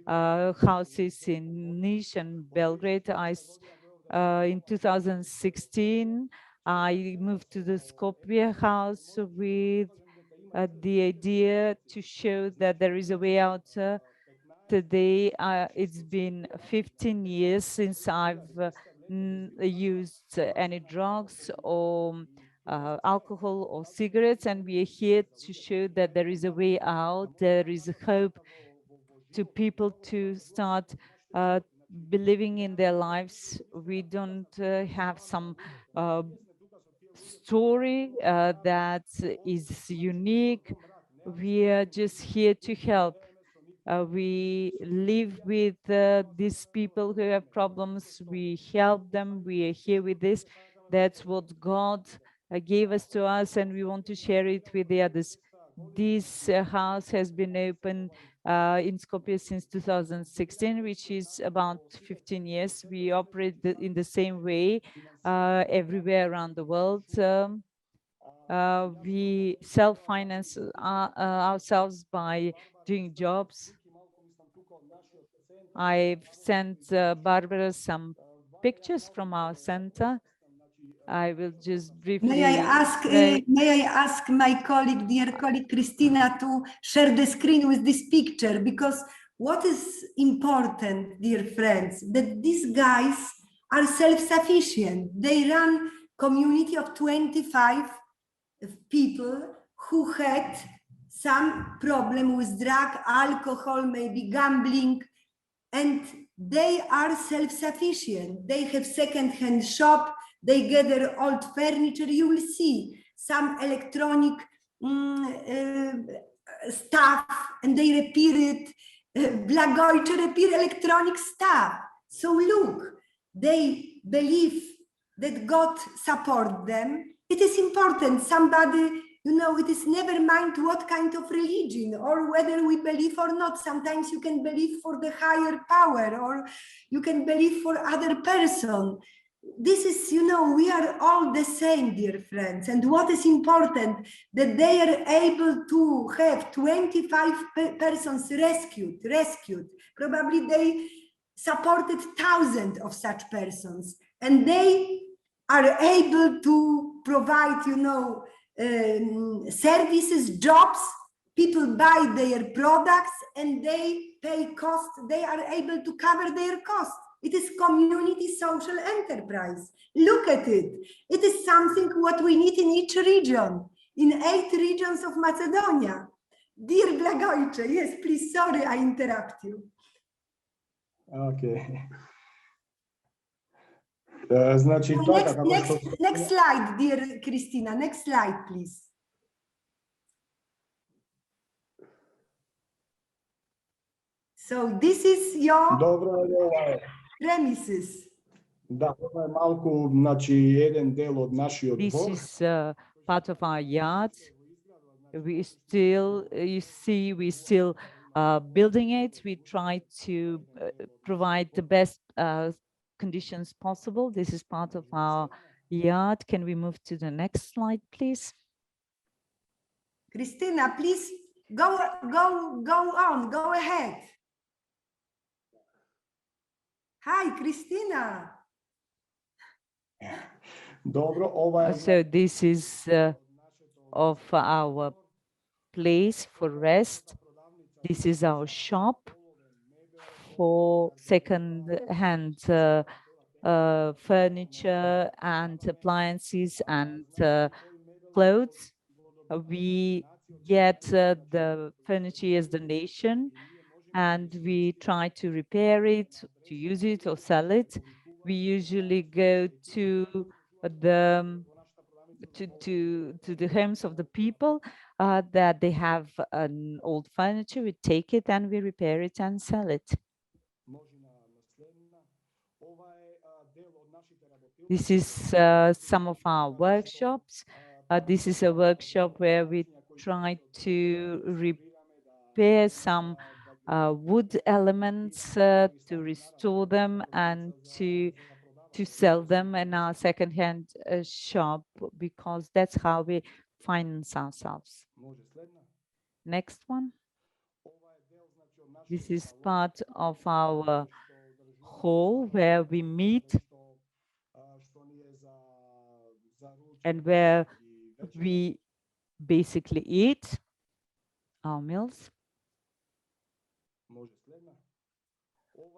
houses in Niš and Belgrade. In 2016, I moved to the Skopje house with the idea to show that there is a way out. Today, it's been 15 years since I've used any drugs or alcohol or cigarettes, and we are here to show that there is a way out. There is a hope to people to start believing in their lives. We don't have some story that is unique. We are just here to help. We live with these people who have problems. We help them. We are here with this. That's what God gave us to us, and we want to share it with the others. This house has been open in Skopje since 2016, which is about 15 years. We operate in the same way everywhere around the world. We self-finance ourselves by doing jobs. I've sent Barbara some pictures from our center. I will just briefly. May I ask my colleague, dear colleague Christina, to share the screen with this picture, because what is important, dear friends, that these guys are self-sufficient. They run community of 25 people who had some problem with drug, alcohol, maybe gambling, and they are self-sufficient. They have second-hand shop, they gather old furniture. You will see some electronic stuff, and they repair it. Blagoyce repair electronic stuff. So look, they believe that God support them. It is important. Somebody, you know, it is never mind what kind of religion or whether we believe or not. Sometimes you can believe for the higher power, or you can believe for other person. This is, you know, we are all the same, dear friends. And what is important, that they are able to have 25 persons rescued. Probably they supported thousands of such persons, and they are able to provide, you know, services, jobs. People buy their products and they pay cost. They are able to cover their cost. It is community social enterprise. Look at it. It is something what we need in each region, in 8 regions of Macedonia. Dear Blagoyce, yes, please, sorry, I interrupt you. Okay. Znači, next slide, dear Christina. Next slide, please. So this is your premises. Da, ovo je malko, znači, jedan del od naših This dvor. is part of our yard. We still, you see, we still building it. We try to provide the best conditions possible. This is part of our yard. Can we move to the next slide, please? Christina, please go on, go ahead. Hi, Christina. So this is of our place for rest. This is our shop for second-hand furniture and appliances and clothes. We get the furniture as donation, and we try to repair it, to use it or sell it. We usually go to the homes of the people that they have an old furniture. We take it and we repair it and sell it. This is some of our workshops. This is a workshop where we try to repair some wood elements, to restore them and to sell them in our second-hand shop, because that's how we finance ourselves. Next one. This is part of our hall where we meet and where we basically eat our meals.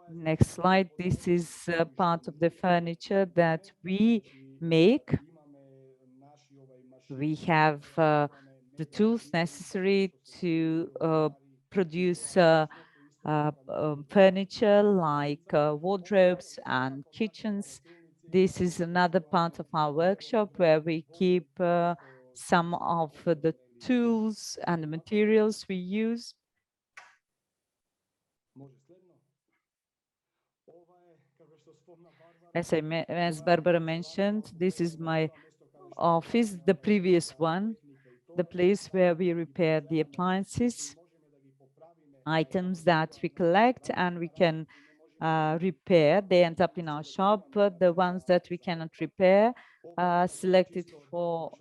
Next slide. This is part of the furniture that we make. We have the tools necessary to produce furniture like wardrobes and kitchens. This is another part of our workshop where we keep some of the tools and the materials we use. As Barbara mentioned, this is my office, the previous one. the place where we repair the appliances, items that we collect and we can repair. They end up in our shop. The ones that we cannot repair, selected for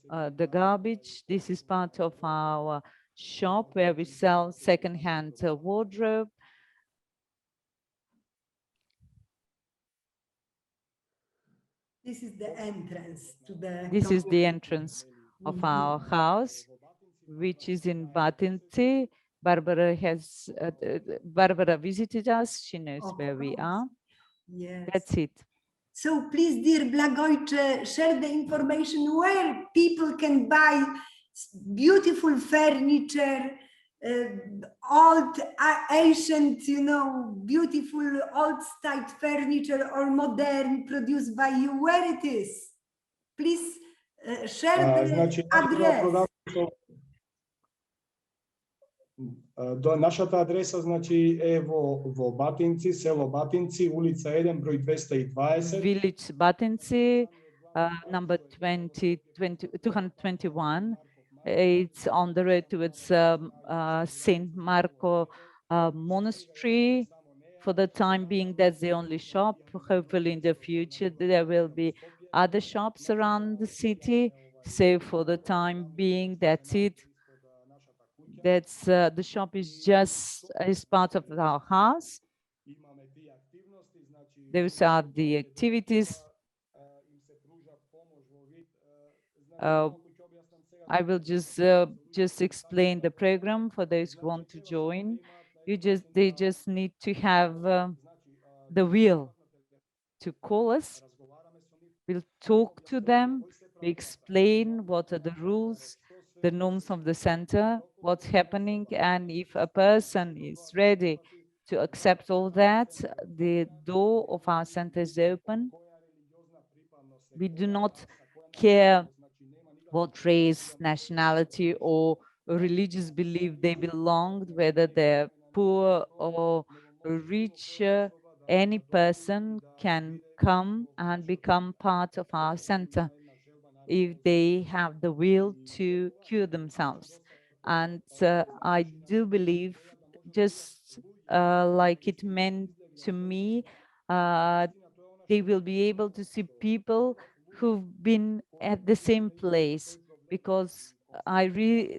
the garbage. This is part of our shop where we sell second-hand wardrobe. This is the entrance to the. This is the entrance of our house, which is in Batinci. Barbara visited us. She knows where we are. Yes. That's it. So please, dear Blagojcze, share the information where people can buy beautiful furniture, old, ancient, beautiful old style furniture or modern produced by you, where it is. Please share the address. Нашата адреса значи е во Батинци, село Батинци, улица 1, број 220. Village Batinci, number 221. It's on the road towards Saint Marco Monastery. For the time being, that's the only shop. Hopefully in the future, there will be other shops around the city. So for the time being, that's it. That's the shop is part of our house. Those are the activities. I will just explain the program for those who want to join. They just need to have the will to call us. We'll talk to them. We explain what are the rules, the norms of the center, what's happening, and if a person is ready to accept all that, the door of our center is open. We do not care what race, nationality, or religious belief they belonged, whether they're poor or rich. Any person can come and become part of our center if they have the will to cure themselves. And I do believe, just like it meant to me, they will be able to see people who've been at the same place, because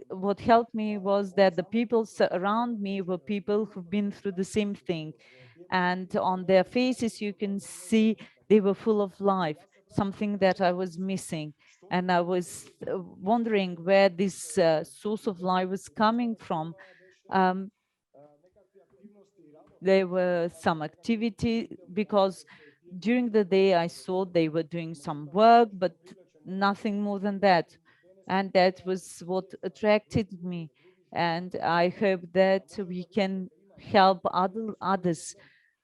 what helped me was that the people around me were people who've been through the same thing. And on their faces, you can see they were full of life, something that I was missing. And I was wondering where this source of life was coming from. There were some activity, because during the day I saw they were doing some work, but nothing more than that. And that was what attracted me. And I hope that we can help others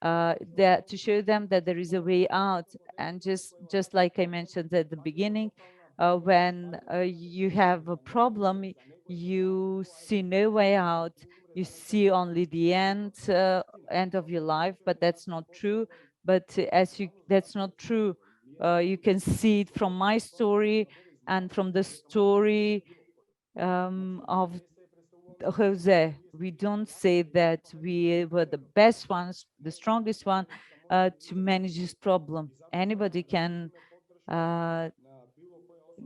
to show them that there is a way out. And just like I mentioned at the beginning, when you have a problem, you see no way out. You see only the end of your life, but that's not true. But that's not true. You can see it from my story and from the story of Jose. We don't say that we were the best ones, the strongest one to manage this problem. Anybody can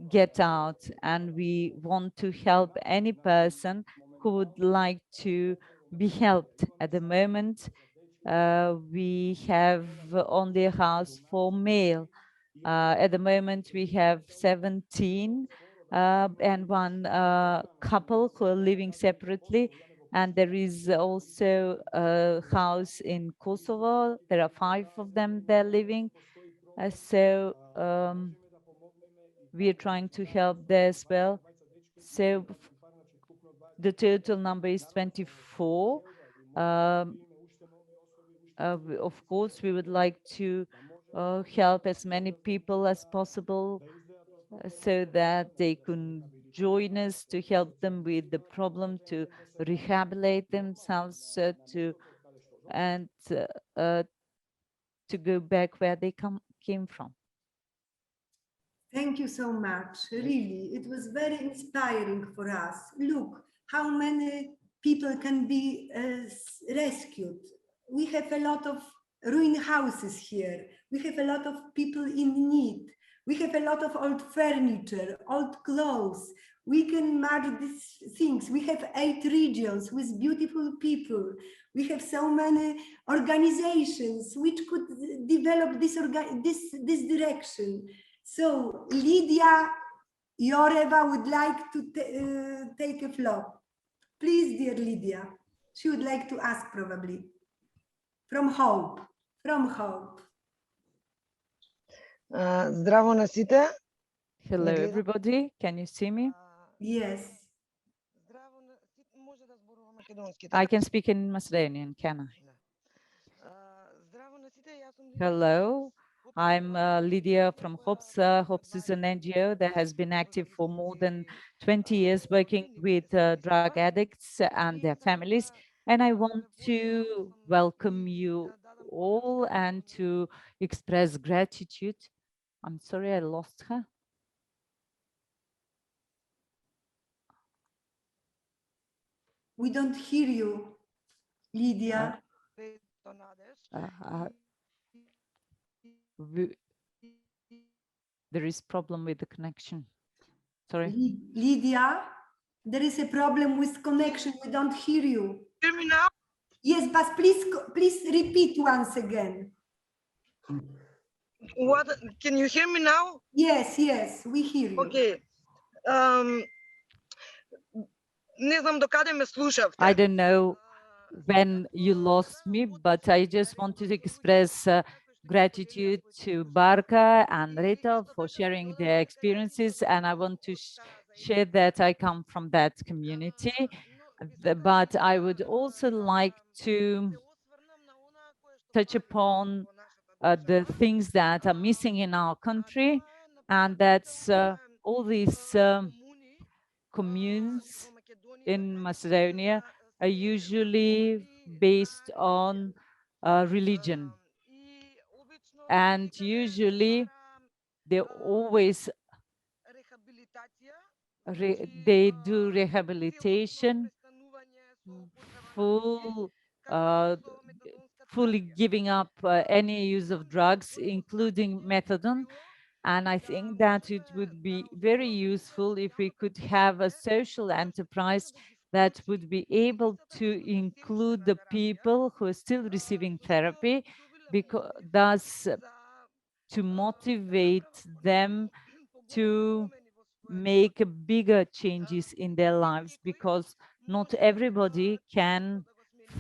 get out, and we want to help any person who would like to be helped. At the moment, we have only a house for male. At the moment, we have 17 and one couple who are living separately. And there is also a house in Kosovo. There are 5 of them there living. We are trying to help there as well. So the total number is 24. Of course, we would like to help as many people as possible so that they can join us to help them with the problem, to rehabilitate themselves, and to go back where they came from. Thank you so much. Really, it was very inspiring for us. Look how many people can be rescued. We have a lot of ruined houses here. We have a lot of people in need. We have a lot of old furniture, old clothes. We can merge these things. We have 8 regions with beautiful people. We have so many organizations which could develop this direction. So Lydia Yoreva would like to take a floor. Please, dear Lydia. She would like to ask probably. From Hope. From Hope. Здраво на сите. Hello, everybody. Can you see me? Yes. I can speak in Macedonian, can I? Hello, I'm Lydia from HOPS. HOPS is an NGO that has been active for more than 20 years working with drug addicts and their families. And I want to welcome you all and to express gratitude. I'm sorry, I lost her. We don't hear you, Lydia. There is problem with the connection. Sorry. Lydia, there is a problem with connection. We don't hear you. Hear me now? Yes, but please repeat once again. What? Can you hear me now? Yes, yes, we hear you. Okay. Не знам докаде ме слушавте. I don't know when you lost me, but I just wanted to express gratitude to Barka and Rita for sharing their experiences, and I want to share that I come from that community. But I would also like to touch upon the things that are missing in our country, and that's all these communes in Macedonia are usually based on religion. And usually they always they do rehabilitation, fully giving up any use of drugs, including methadone. And I think that it would be very useful if we could have a social enterprise that would be able to include the people who are still receiving therapy, because thus to motivate them to make bigger changes in their lives, because not everybody can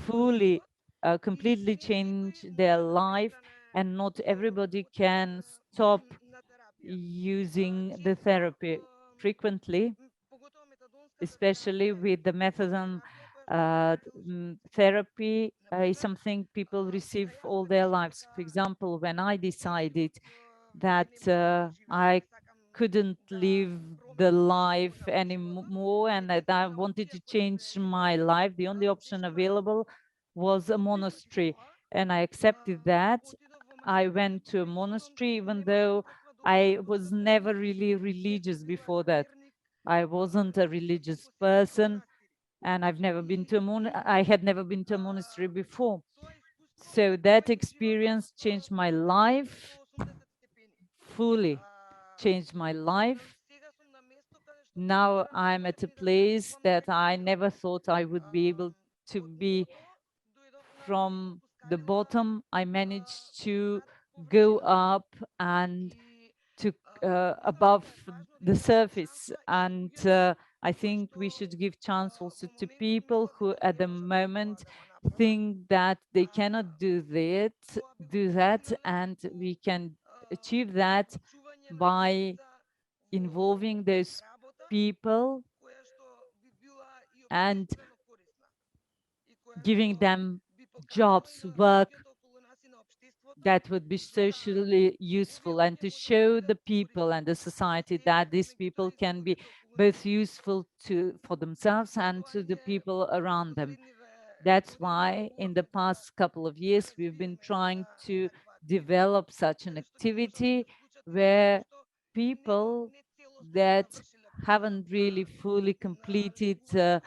fully, completely change their life, and not everybody can stop using the therapy frequently, especially with the methadone therapy is something people receive all their lives. For example, when I decided that I couldn't live the life anymore and that I wanted to change my life, the only option available was a monastery, and I accepted that. I went to a monastery, even though I was never really religious before that. I wasn't a religious person, and I had never been to a monastery before. So that experience changed my life, fully changed my life. Now I'm at a place that I never thought I would be able to be. From the bottom, I managed to go up and to above the surface. And I think we should give chance also to people who at the moment think that they cannot do that, and we can achieve that by involving those people and giving them jobs, work that would be socially useful, and to show the people and the society that these people can be both useful for themselves and to the people around them. That's why in the past couple of years, we've been trying to develop such an activity where people that haven't really fully completed the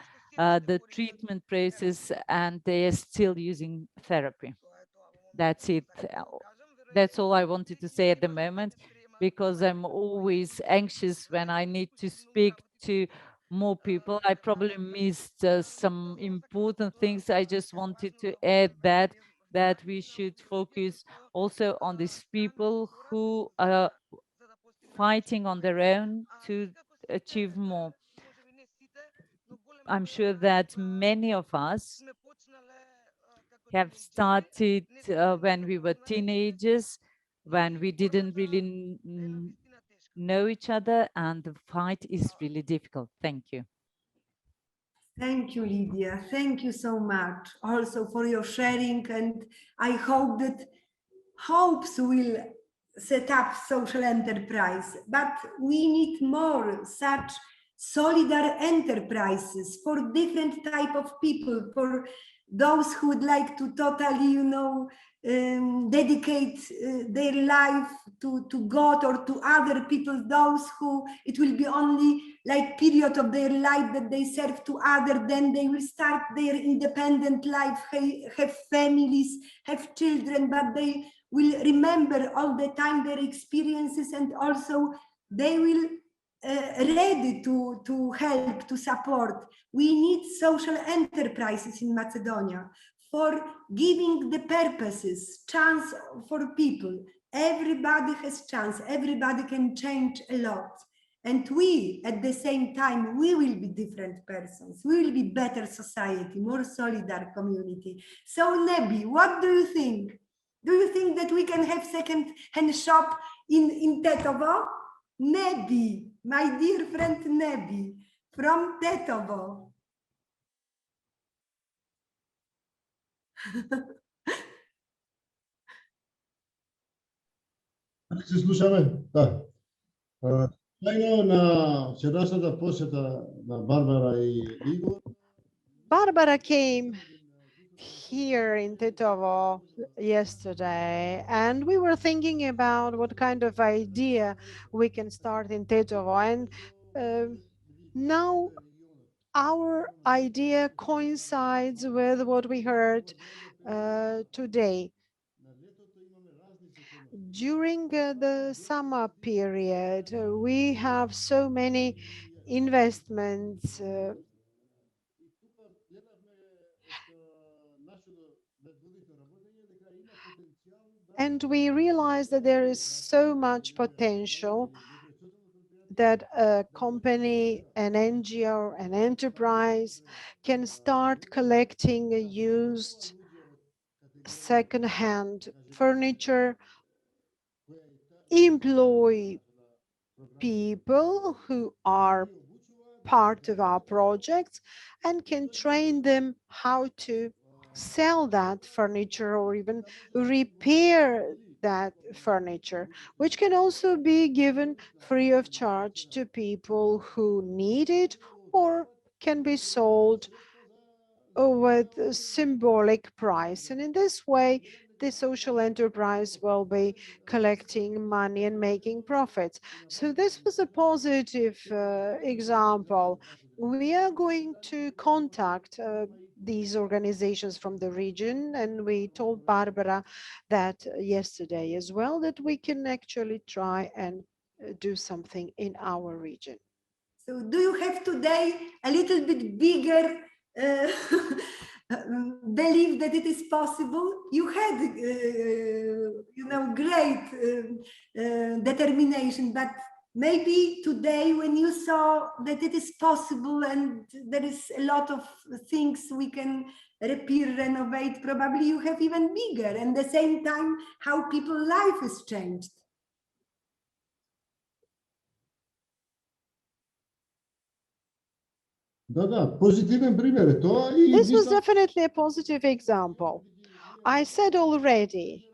treatment process and they are still using therapy. That's it. That's all I wanted to say at the moment, because I'm always anxious when I need to speak to more people. I probably missed some important things. I just wanted to add that we should focus also on these people who are fighting on their own to achieve more. I'm sure that many of us have started when we were teenagers, when we didn't really know each other, and the fight is really difficult. Thank you. Thank you, Lydia. Thank you so much also for your sharing. And I hope that hopes will set up social enterprise, but we need more such solidar enterprises for different type of people, for those who would like to totally, dedicate their life to God or to other people, those who it will be only like period of their life that they serve to other, then they will start their independent life, have families, have children, but they will remember all the time their experiences, and also they will ready to help, to support. We need social enterprises in Macedonia for giving the purposes, chance for people. Everybody has chance, everybody can change a lot. And we, at the same time, we will be different persons. We will be better society, more solidar community. So Nebi, what do you think? Do you think that we can have second-hand shop in Tetovo? Nebi, my dear friend Nebi, from Tetovo. Se slušame? Da. Trajno na včerajšnjega posjeta na Barbara i Igor. Barbara came here in Tetovo yesterday, and we were thinking about what kind of idea we can start in Tetovo. And now our idea coincides with what we heard today. During the summer period, we have so many investments. And we realize that there is so much potential that a company, an NGO, an enterprise can start collecting used second-hand furniture, employ people who are part of our projects, and can train them how to sell that furniture or even repair that furniture, which can also be given free of charge to people who need it, or can be sold with a symbolic price. And in this way, the social enterprise will be collecting money and making profits. So this was a positive example. We are going to contact these organizations from the region, and we told Barbara that yesterday as well, that we can actually try and do something in our region. So do you have today a little bit bigger believe that it is possible? You had, great determination, but maybe today when you saw that it is possible and there is a lot of things we can repair, renovate, probably you have even bigger, and at the same time how people's life is changed. This was definitely a positive example. I said already,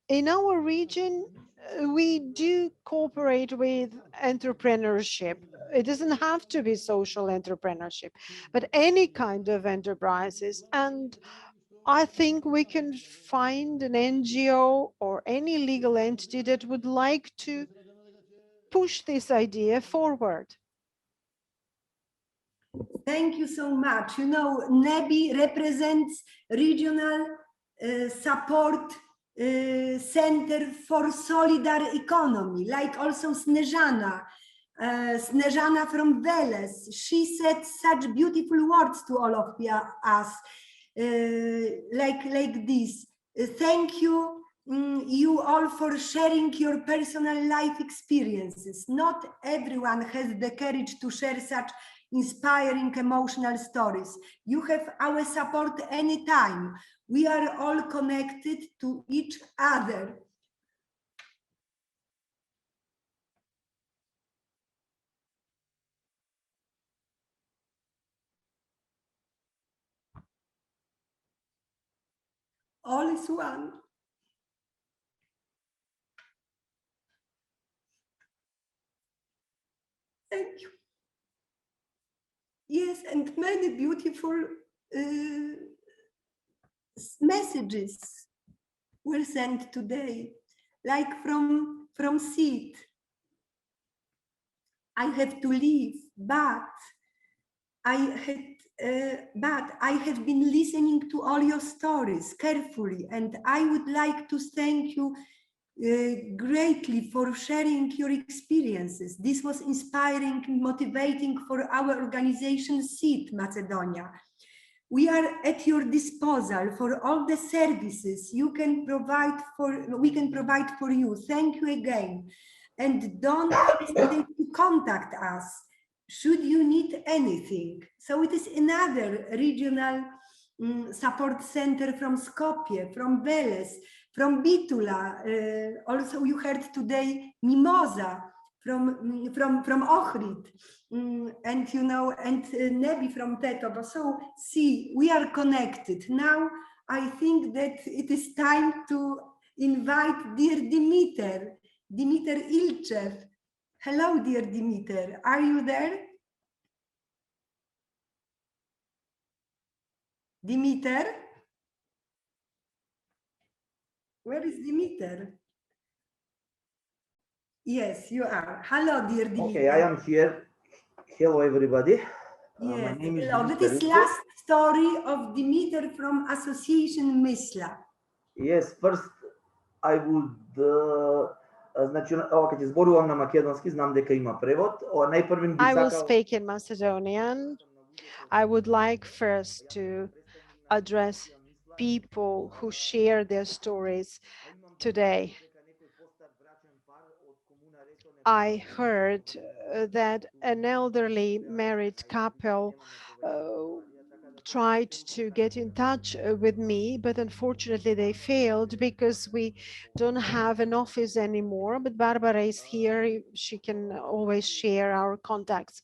in our region, we do cooperate with entrepreneurship. It doesn't have to be social entrepreneurship, but any kind of enterprises. And I think we can find an NGO or any legal entity that would like to push this idea forward. Thank you so much. You know, NEBI represents regional support center for solidar economy, like also Snežana. Snežana from Veles, she said such beautiful words to all of us, like this. Thank you, you all, for sharing your personal life experiences. Not everyone has the courage to share such inspiring emotional stories. You have our support anytime. We are all connected to each other. All is one. Thank you. Yes, and many beautiful messages were sent today, like from Sid. I have to leave, but I have been listening to all your stories carefully, and I would like to thank you greatly for sharing your experiences. This was inspiring and motivating for our organization, SID Macedonia. We are at your disposal for all the services we can provide for you. Thank you again. And don't hesitate to contact us should you need anything. So it is another regional support center from Skopje, from Veles, from Bitula. Also, you heard today Mimosa from Ohrid, and you know, and Nebi from Tetovo. So see, we are connected. Now I think that it is time to invite dear Dimitar Ilchev. Hello, dear Dimitar. Are you there? Dimitar? Where is Dimitar? Yes, you are. Hello, dear Dimitar. Okay, I am here. Hello, everybody. Yes, my name is hello. That Dimitar is Ilchev. last story of Dimitar from Association Misla. Yes, first I would значи, kad izborujem na makedonski, znam дека има превод. Najprvim bi I will сакал speak in Macedonian. I would like first to address people who share their stories today. I heard that an elderly married couple tried to get in touch with me, but unfortunately they failed because we don't have an office anymore. But Barbara is here. She can always share our contacts.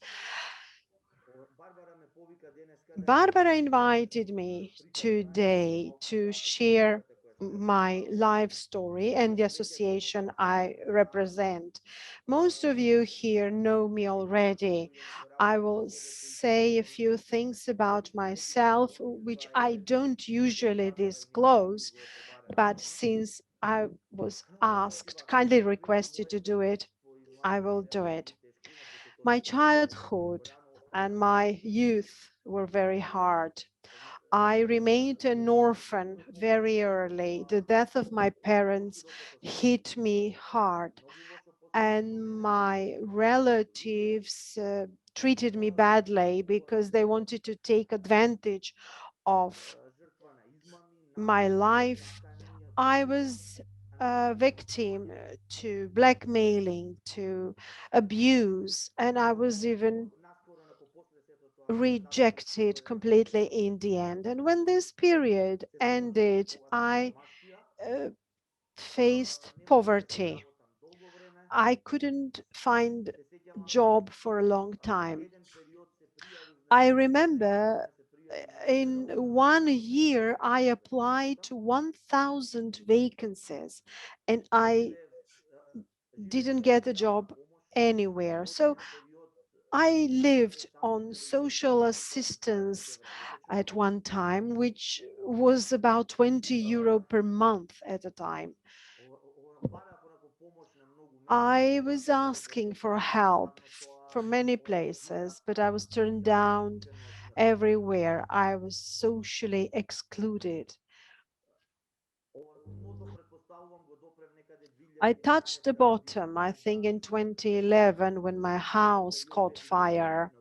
Barbara invited me today to share my life story and the association I represent. Most of you here know me already. I will say a few things about myself, which I don't usually disclose, but since I was asked, kindly requested to do it, I will do it. My childhood and my youth were very hard. I remained an orphan very early. The death of my parents hit me hard, and my relatives treated me badly because they wanted to take advantage of my life. I was a victim to blackmailing, to abuse, and I was even rejected completely in the end. And when this period ended, I faced poverty. I couldn't find a job for a long time. I remember in 1 year, I applied to 1,000 vacancies and I didn't get a job anywhere. So I lived on social assistance at one time, which was about 20 euro per month at a time. I was asking for help from many places, but I was turned down everywhere. I was socially excluded. I touched the bottom, I think, in 2011 when my house caught fire.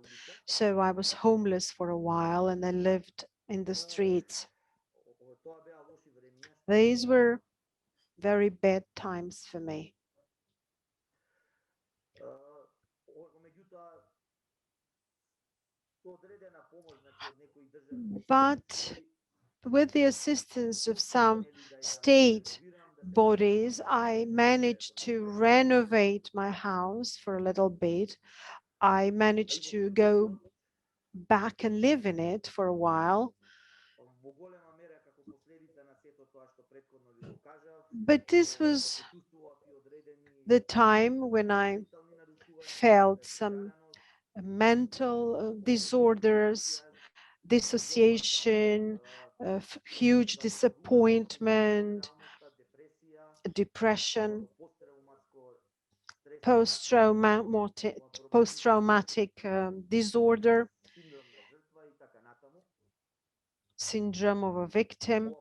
So I was homeless for a while and I lived in the streets. These were very bad times for me. But with the assistance of some state bodies, I managed to renovate my house for a little bit. I managed to go back and live in it for a while. But this was the time when I felt some mental disorders, dissociation, huge disappointment, depression, post-traumatic disorder, syndrome of a victim.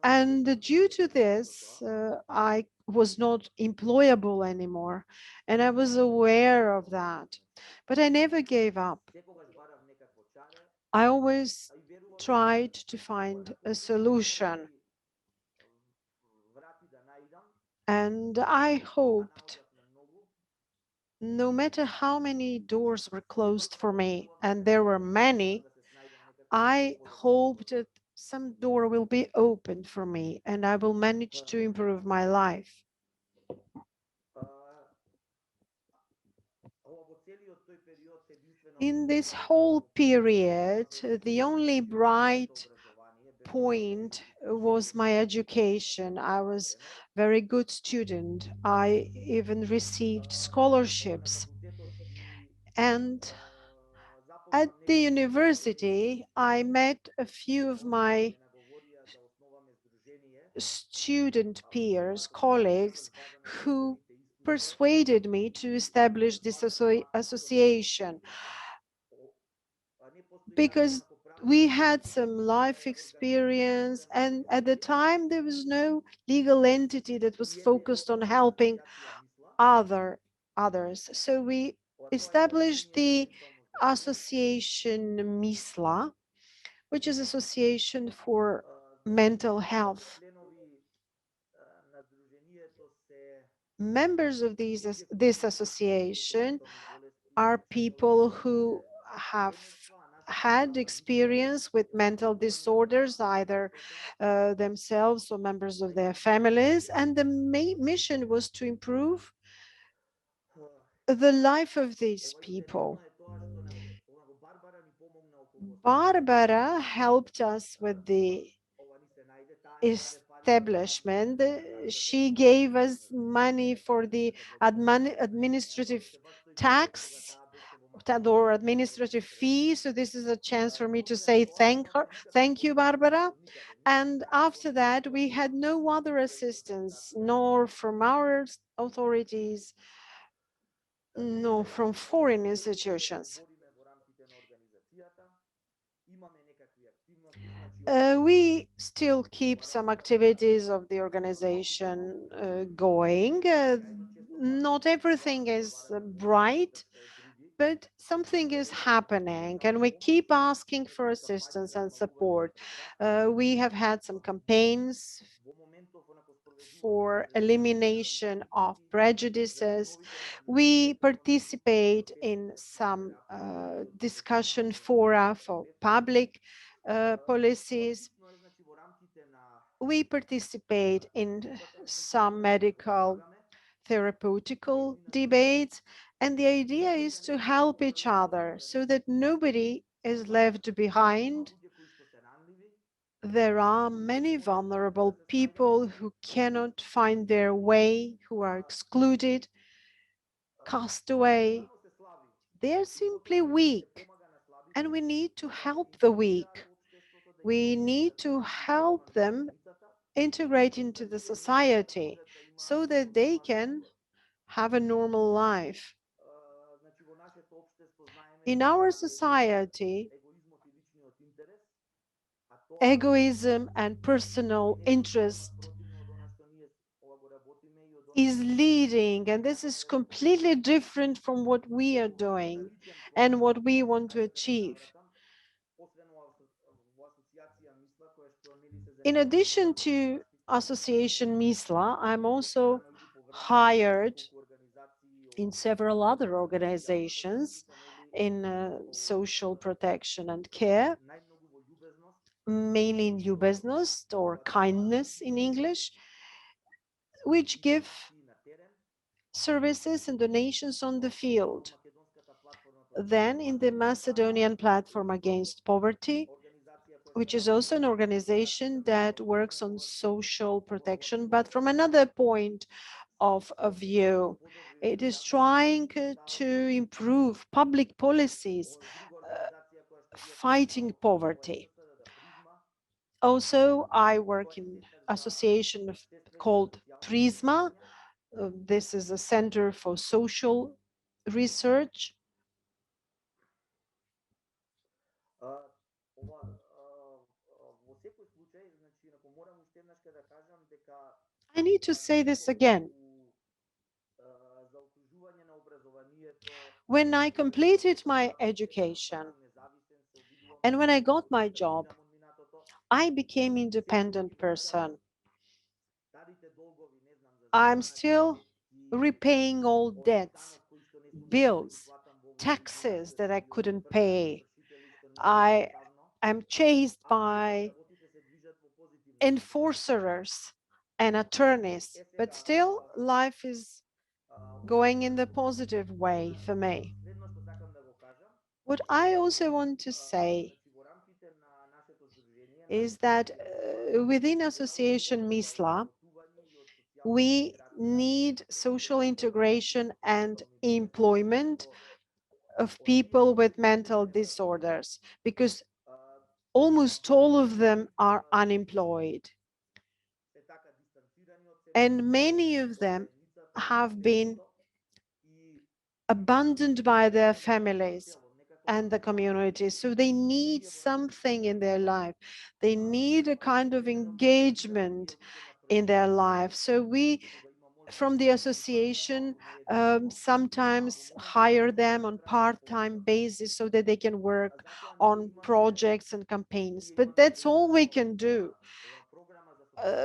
And due to this, I was not employable anymore. And I was aware of that. But I never gave up. I always tried to find a solution. And I hoped, no matter how many doors were closed for me, and there were many, I hoped that some door will be opened for me and I will manage to improve my life. In this whole period, the only bright point was my education. I was a very good student. I even received scholarships. And at the university, I met a few of my student peers, colleagues, who persuaded me to establish this association because we had some life experience, and at the time there was no legal entity that was focused on helping others. So we established the association MISLA, which is Association for Mental Health. Members of this association are people who have had experience with mental disorders, either themselves or members of their families, and the main mission was to improve the life of these people. Barbara helped us with the establishment. She gave us money for the administrative tax or administrative fee. So this is a chance for me to say thank you, Barbara. And after that, we had no other assistance, nor from our authorities, nor from foreign institutions. We still keep some activities of the organization going. Not everything is bright, but something is happening and we keep asking for assistance and support. We have had some campaigns for elimination of prejudices. We participate in some discussion fora for public policies. We participate in some medical therapeutical debates, and the idea is to help each other so that nobody is left behind. There are many vulnerable people who cannot find their way, who are excluded, cast away. They're simply weak, and we need to help the weak. We need to help them integrate into the society so that they can have a normal life. In our society, egoism and personal interest is leading, and this is completely different from what we are doing and what we want to achieve. In addition to Association MISLA, I'm also hired in several other organizations in social protection and care, mainly in new business or kindness in English, which give services and donations on the field. Then in the Macedonian Platform Against Poverty, which is also an organization that works on social protection, but from another point of view. It is trying to improve public policies fighting poverty. Also, I work in association called Prisma. This is a center for social research. I need to say this again. When I completed my education and when I got my job, I became an independent person. I'm still repaying all debts, bills, taxes that I couldn't pay. I am chased by enforcers and attorneys, but still life is going in the positive way for me. What I also want to say is that within Association MISLA, we need social integration and employment of people with mental disorders because almost all of them are unemployed. And many of them have been abandoned by their families and the community. So they need something in their life. They need a kind of engagement in their life. So we, from the association, sometimes hire them on part-time basis so that they can work on projects and campaigns. But that's all we can do.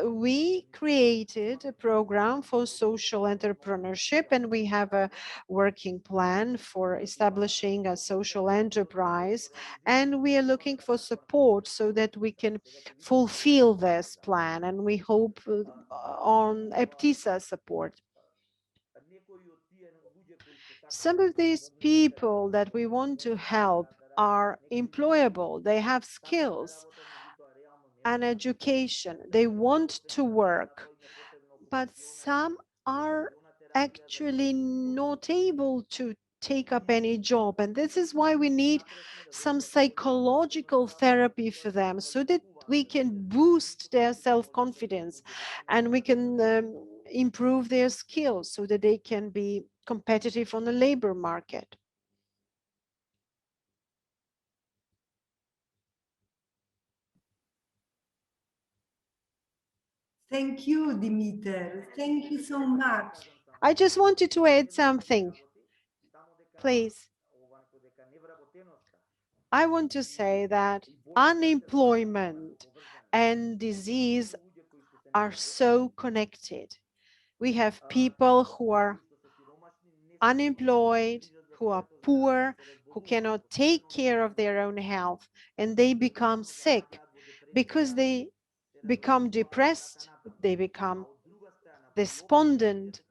We created a program for social entrepreneurship, and we have a working plan for establishing a social enterprise, and we are looking for support so that we can fulfill this plan, and we hope on Eptisa support. Some of these people that we want to help are employable, they have skills and education, they want to work, but some are actually not able to take up any job. And this is why we need some psychological therapy for them so that we can boost their self-confidence and we can improve their skills so that they can be competitive on the labor market. Thank you, Dimitar. Thank you so much. I just wanted to add something, please. I want to say that unemployment and disease are so connected. We have people who are unemployed, who are poor, who cannot take care of their own health, and they become sick because they become depressed, they become despondent,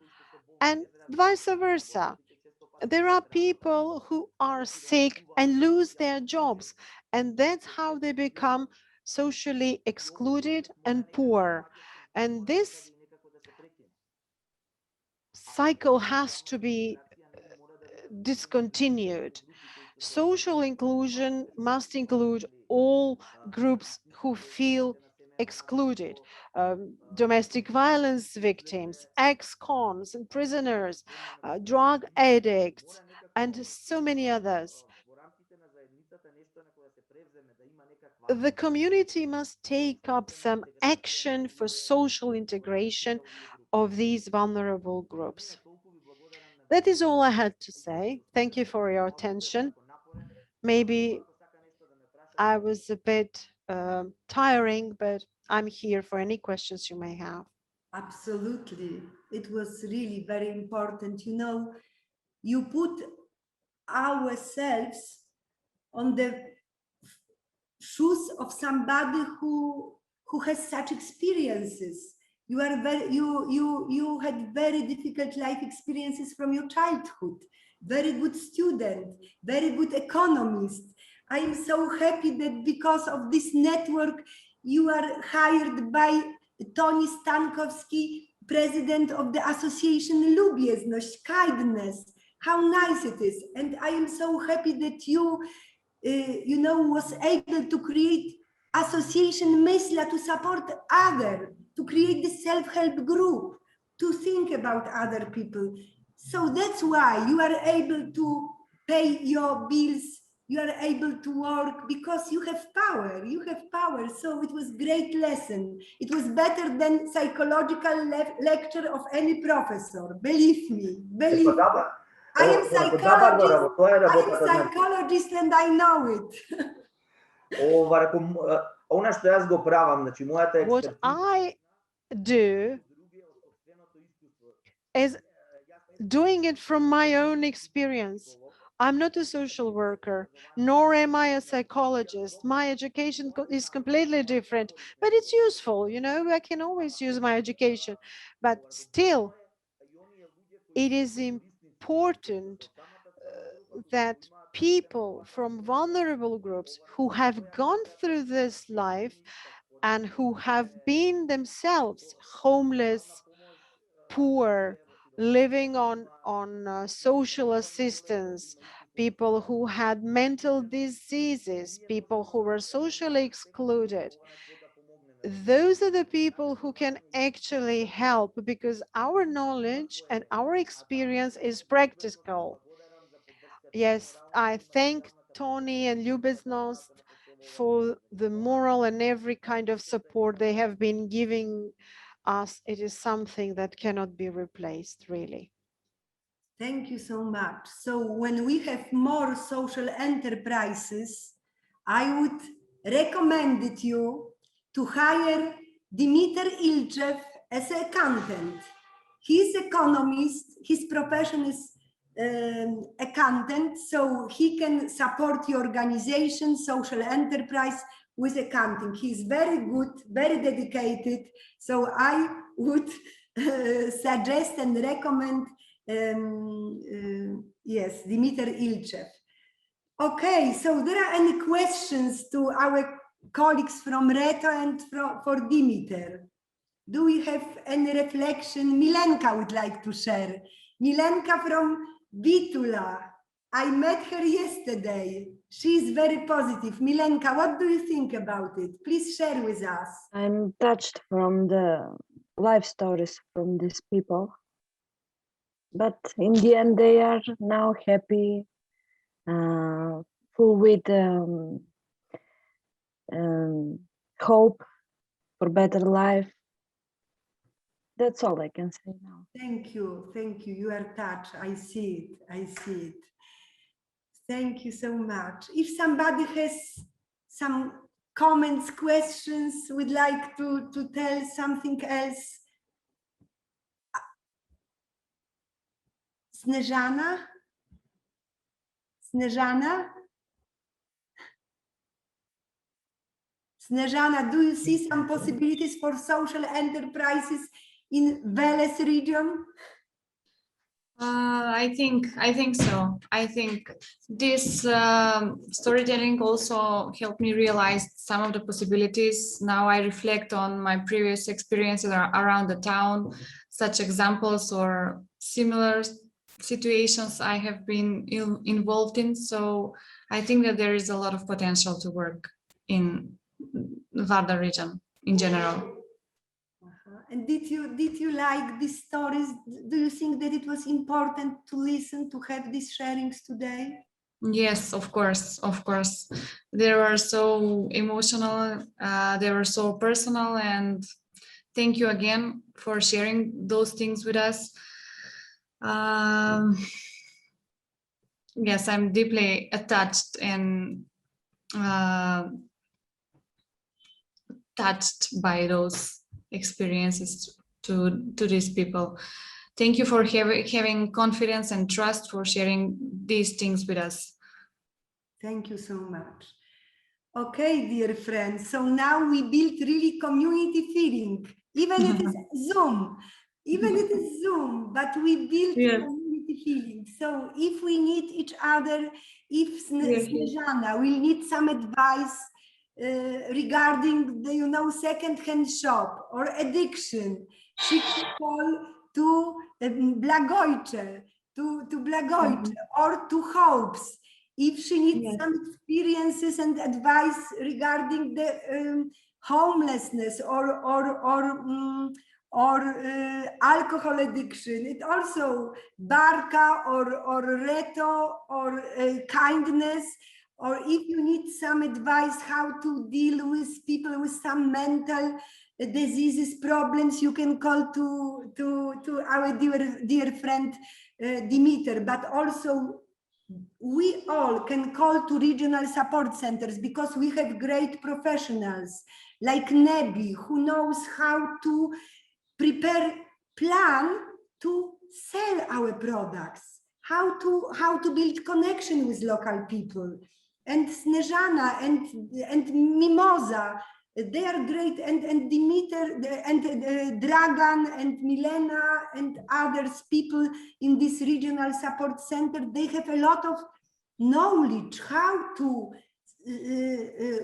and vice versa. There are people who are sick and lose their jobs, and that's how they become socially excluded and poor. And this cycle has to be discontinued. Social inclusion must include all groups who feel excluded, domestic violence victims, ex-cons and prisoners, drug addicts, and so many others. The community must take up some action for social integration of these vulnerable groups. That is all I had to say. Thank you for your attention. Maybe I was a bit tiring, but I'm here for any questions you may have. Absolutely. It was really very important. You know, you put ourselves on the shoes of somebody who has such experiences. You had very difficult life experiences from your childhood. Very good student, very good economist. I am so happy that because of this network, you are hired by Tony Stankowski, president of the association Lubiezność, kindness. How nice it is. And I am so happy that you was able to create association Myśla to support other, to create the self-help group, to think about other people. So that's why you are able to pay your bills, you are able to work, because you have power, So it was great lesson. It was better than psychological lecture of any professor, believe me. I am psychologist and I know it. What I do is doing it from my own experience. I'm not a social worker, nor am I a psychologist. My education is completely different, but it's useful, you know, I can always use my education, but still, it is important that people from vulnerable groups who have gone through this life and who have been themselves homeless, poor, living on social assistance, people who had mental diseases, people who were socially excluded. Those are the people who can actually help, because our knowledge and our experience is practical. Yes, I thank Tony and Lubiezność for the moral and every kind of support they have been giving us. It is something that cannot be replaced, really. Thank you so much. So when we have more social enterprises, I would recommend it you to hire Dimitar Ilchev as an accountant. He's economist, his profession is accountant, so he can support your organization, social enterprise with accounting. He's very good, very dedicated. So I would suggest and recommend, yes, Dimitar Ilchev. Okay, so there are any questions to our colleagues from Reto and for Dimitar? Do we have any reflection? Milenka would like to share. Milenka from Bitula. I met her yesterday. She's very positive. Milenka, what do you think about it? Please share with us. I'm touched from the life stories from these people. But in the end, they are now happy, full with hope for better life. That's all I can say now. Thank you. Thank you. You are touched. I see it. I see it. Thank you so much. If somebody has some comments, questions, would like to tell something else. Snežana? Snežana? Snežana, do you see some possibilities for social enterprises in Veles region? I think so. I think this storytelling also helped me realize some of the possibilities. Now I reflect on my previous experiences around the town, such examples or similar situations I have been involved in. So I think that there is a lot of potential to work in Vardar region in general. And did you like these stories? Do you think that it was important to listen, to have these sharings today? Yes, of course, of course. They were so emotional, they were so personal, and thank you again for sharing those things with us. Yes, I'm deeply attached and touched by those experiences to these people. Thank you for having confidence and trust for sharing these things with us. Thank you so much. Okay, dear friends, so now we built really community feeling, even it is Zoom, but we built community feeling. So if we need each other, if Snezhana will need some advice regarding the second-hand shop or addiction, she can call to Blagojcze, or to Hopes. If she needs some experiences and advice regarding the homelessness or alcohol addiction, it also Barka or Reto or kindness, or if you need some advice how to deal with people with some mental diseases, problems, you can call to our dear friend Dimitar, but also we all can call to regional support centers because we have great professionals like Nebi, who knows how to prepare plan to sell our products, how to build connection with local people. And Snezhana and Mimosa, they are great, and Dimitar and Dragan and Milena and others people in this regional support center, they have a lot of knowledge how to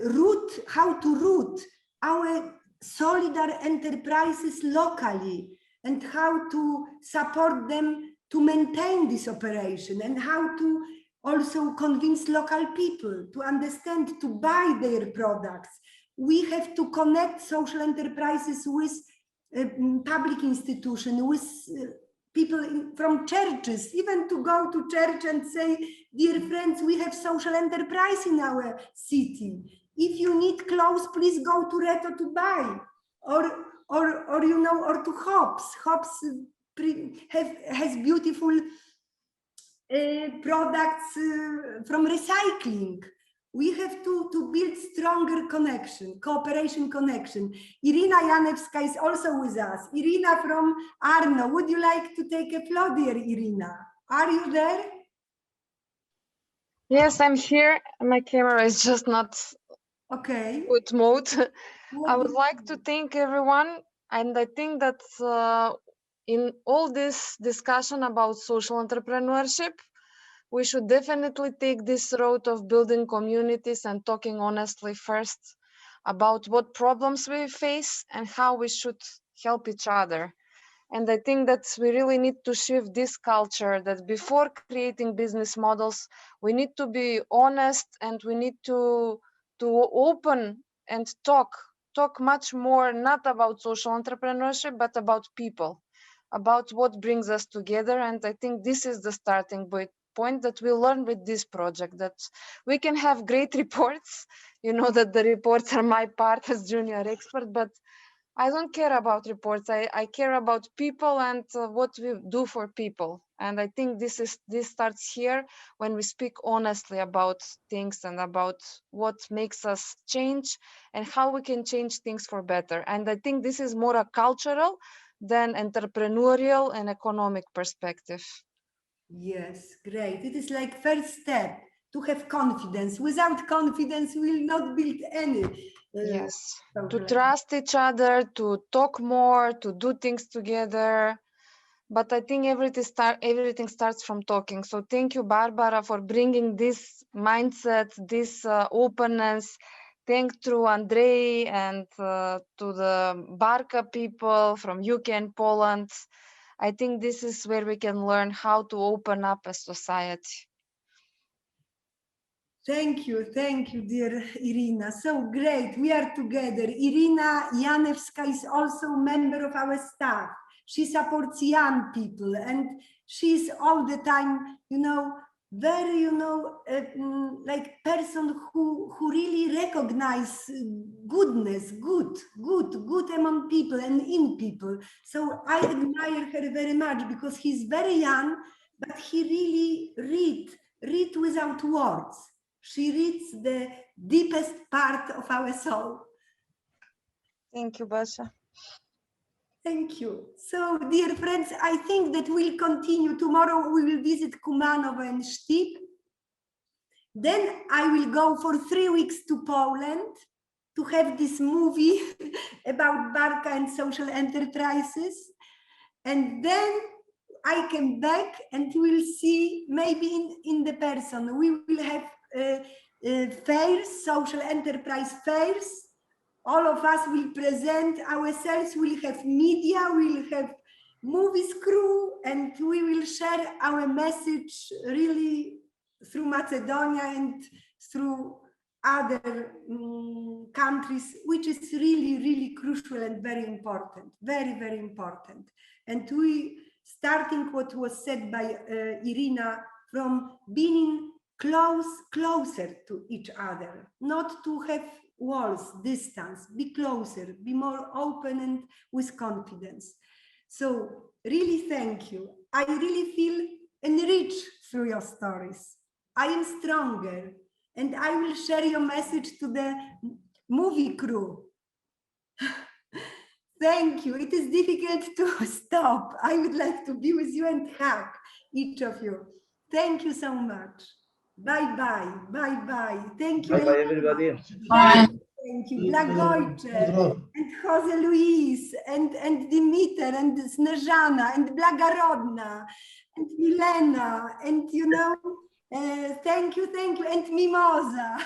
root our solidar enterprises locally and how to support them to maintain this operation, and how to also convince local people to understand, to buy their products. We have to connect social enterprises with public institutions, with people from churches, even to go to church and say, dear friends, we have social enterprise in our city. If you need clothes, please go to Reto to buy, or to Hops. Hops has beautiful products from recycling. We have to build stronger connection, cooperation connection. Irina Janewska is also with us. Irina from Arno, would you like to take a floor, dear Irina? Are you there? Yes, I'm here. My camera is just not good mode. I would like to thank everyone, and I think that in all this discussion about social entrepreneurship, we should definitely take this road of building communities and talking honestly first about what problems we face and how we should help each other. And I think that we really need to shift this culture that before creating business models, we need to be honest, and we need to open and talk much more, not about social entrepreneurship, but about people, about what brings us together. And I think this is the starting point that we learn with this project, that we can have great reports. You know that the reports are my part as junior expert, but I don't care about reports. I care about people and what we do for people. And I think this starts here when we speak honestly about things and about what makes us change and how we can change things for better. And I think this is more a cultural than entrepreneurial and economic perspective. Yes, great. It is like first step to have confidence. Without confidence, we will not build any. Yes, to trust each other, to talk more, to do things together. But I think everything starts from talking. So thank you, Barbara, for bringing this mindset, this openness. Thank to Andrei and to the Barka people from UK and Poland. I think this is where we can learn how to open up a society. Thank you, dear Irina. So great, we are together. Irina Janewska is also a member of our staff. She supports young people, and she's all the time, very, like person who really recognize goodness, good among people and in people. So I admire her very much because he's very young, but he really read without words. She reads the deepest part of our soul. Thank you, Basha. Thank you. So, dear friends, I think that we'll continue. Tomorrow we will visit Kumanovo and Stip. Then I will go for 3 weeks to Poland to have this movie about Barka and social enterprises. And then I came back and we'll see maybe in the person. We will have fairs, social enterprise fairs. All of us will present ourselves, we'll have media, we'll have movies crew, and we will share our message really through Macedonia and through other countries, which is really crucial and very important, very important. And we, starting what was said by Irina, from being closer to each other, not to have walls, distance, be closer, be more open and with confidence. So really thank you. I really feel enriched through your stories. I am stronger, and I will share your message to the movie crew. Thank you. It is difficult to stop. I would like to be with you and hug each of you. Thank you so much. Bye-bye. Bye-bye. Thank you. Bye-bye, everybody. Bye. Thank you. Blagojce and Jose Luis and Dimitar and Snezhana and Blagarodna and Milena and thank you and Mimosa.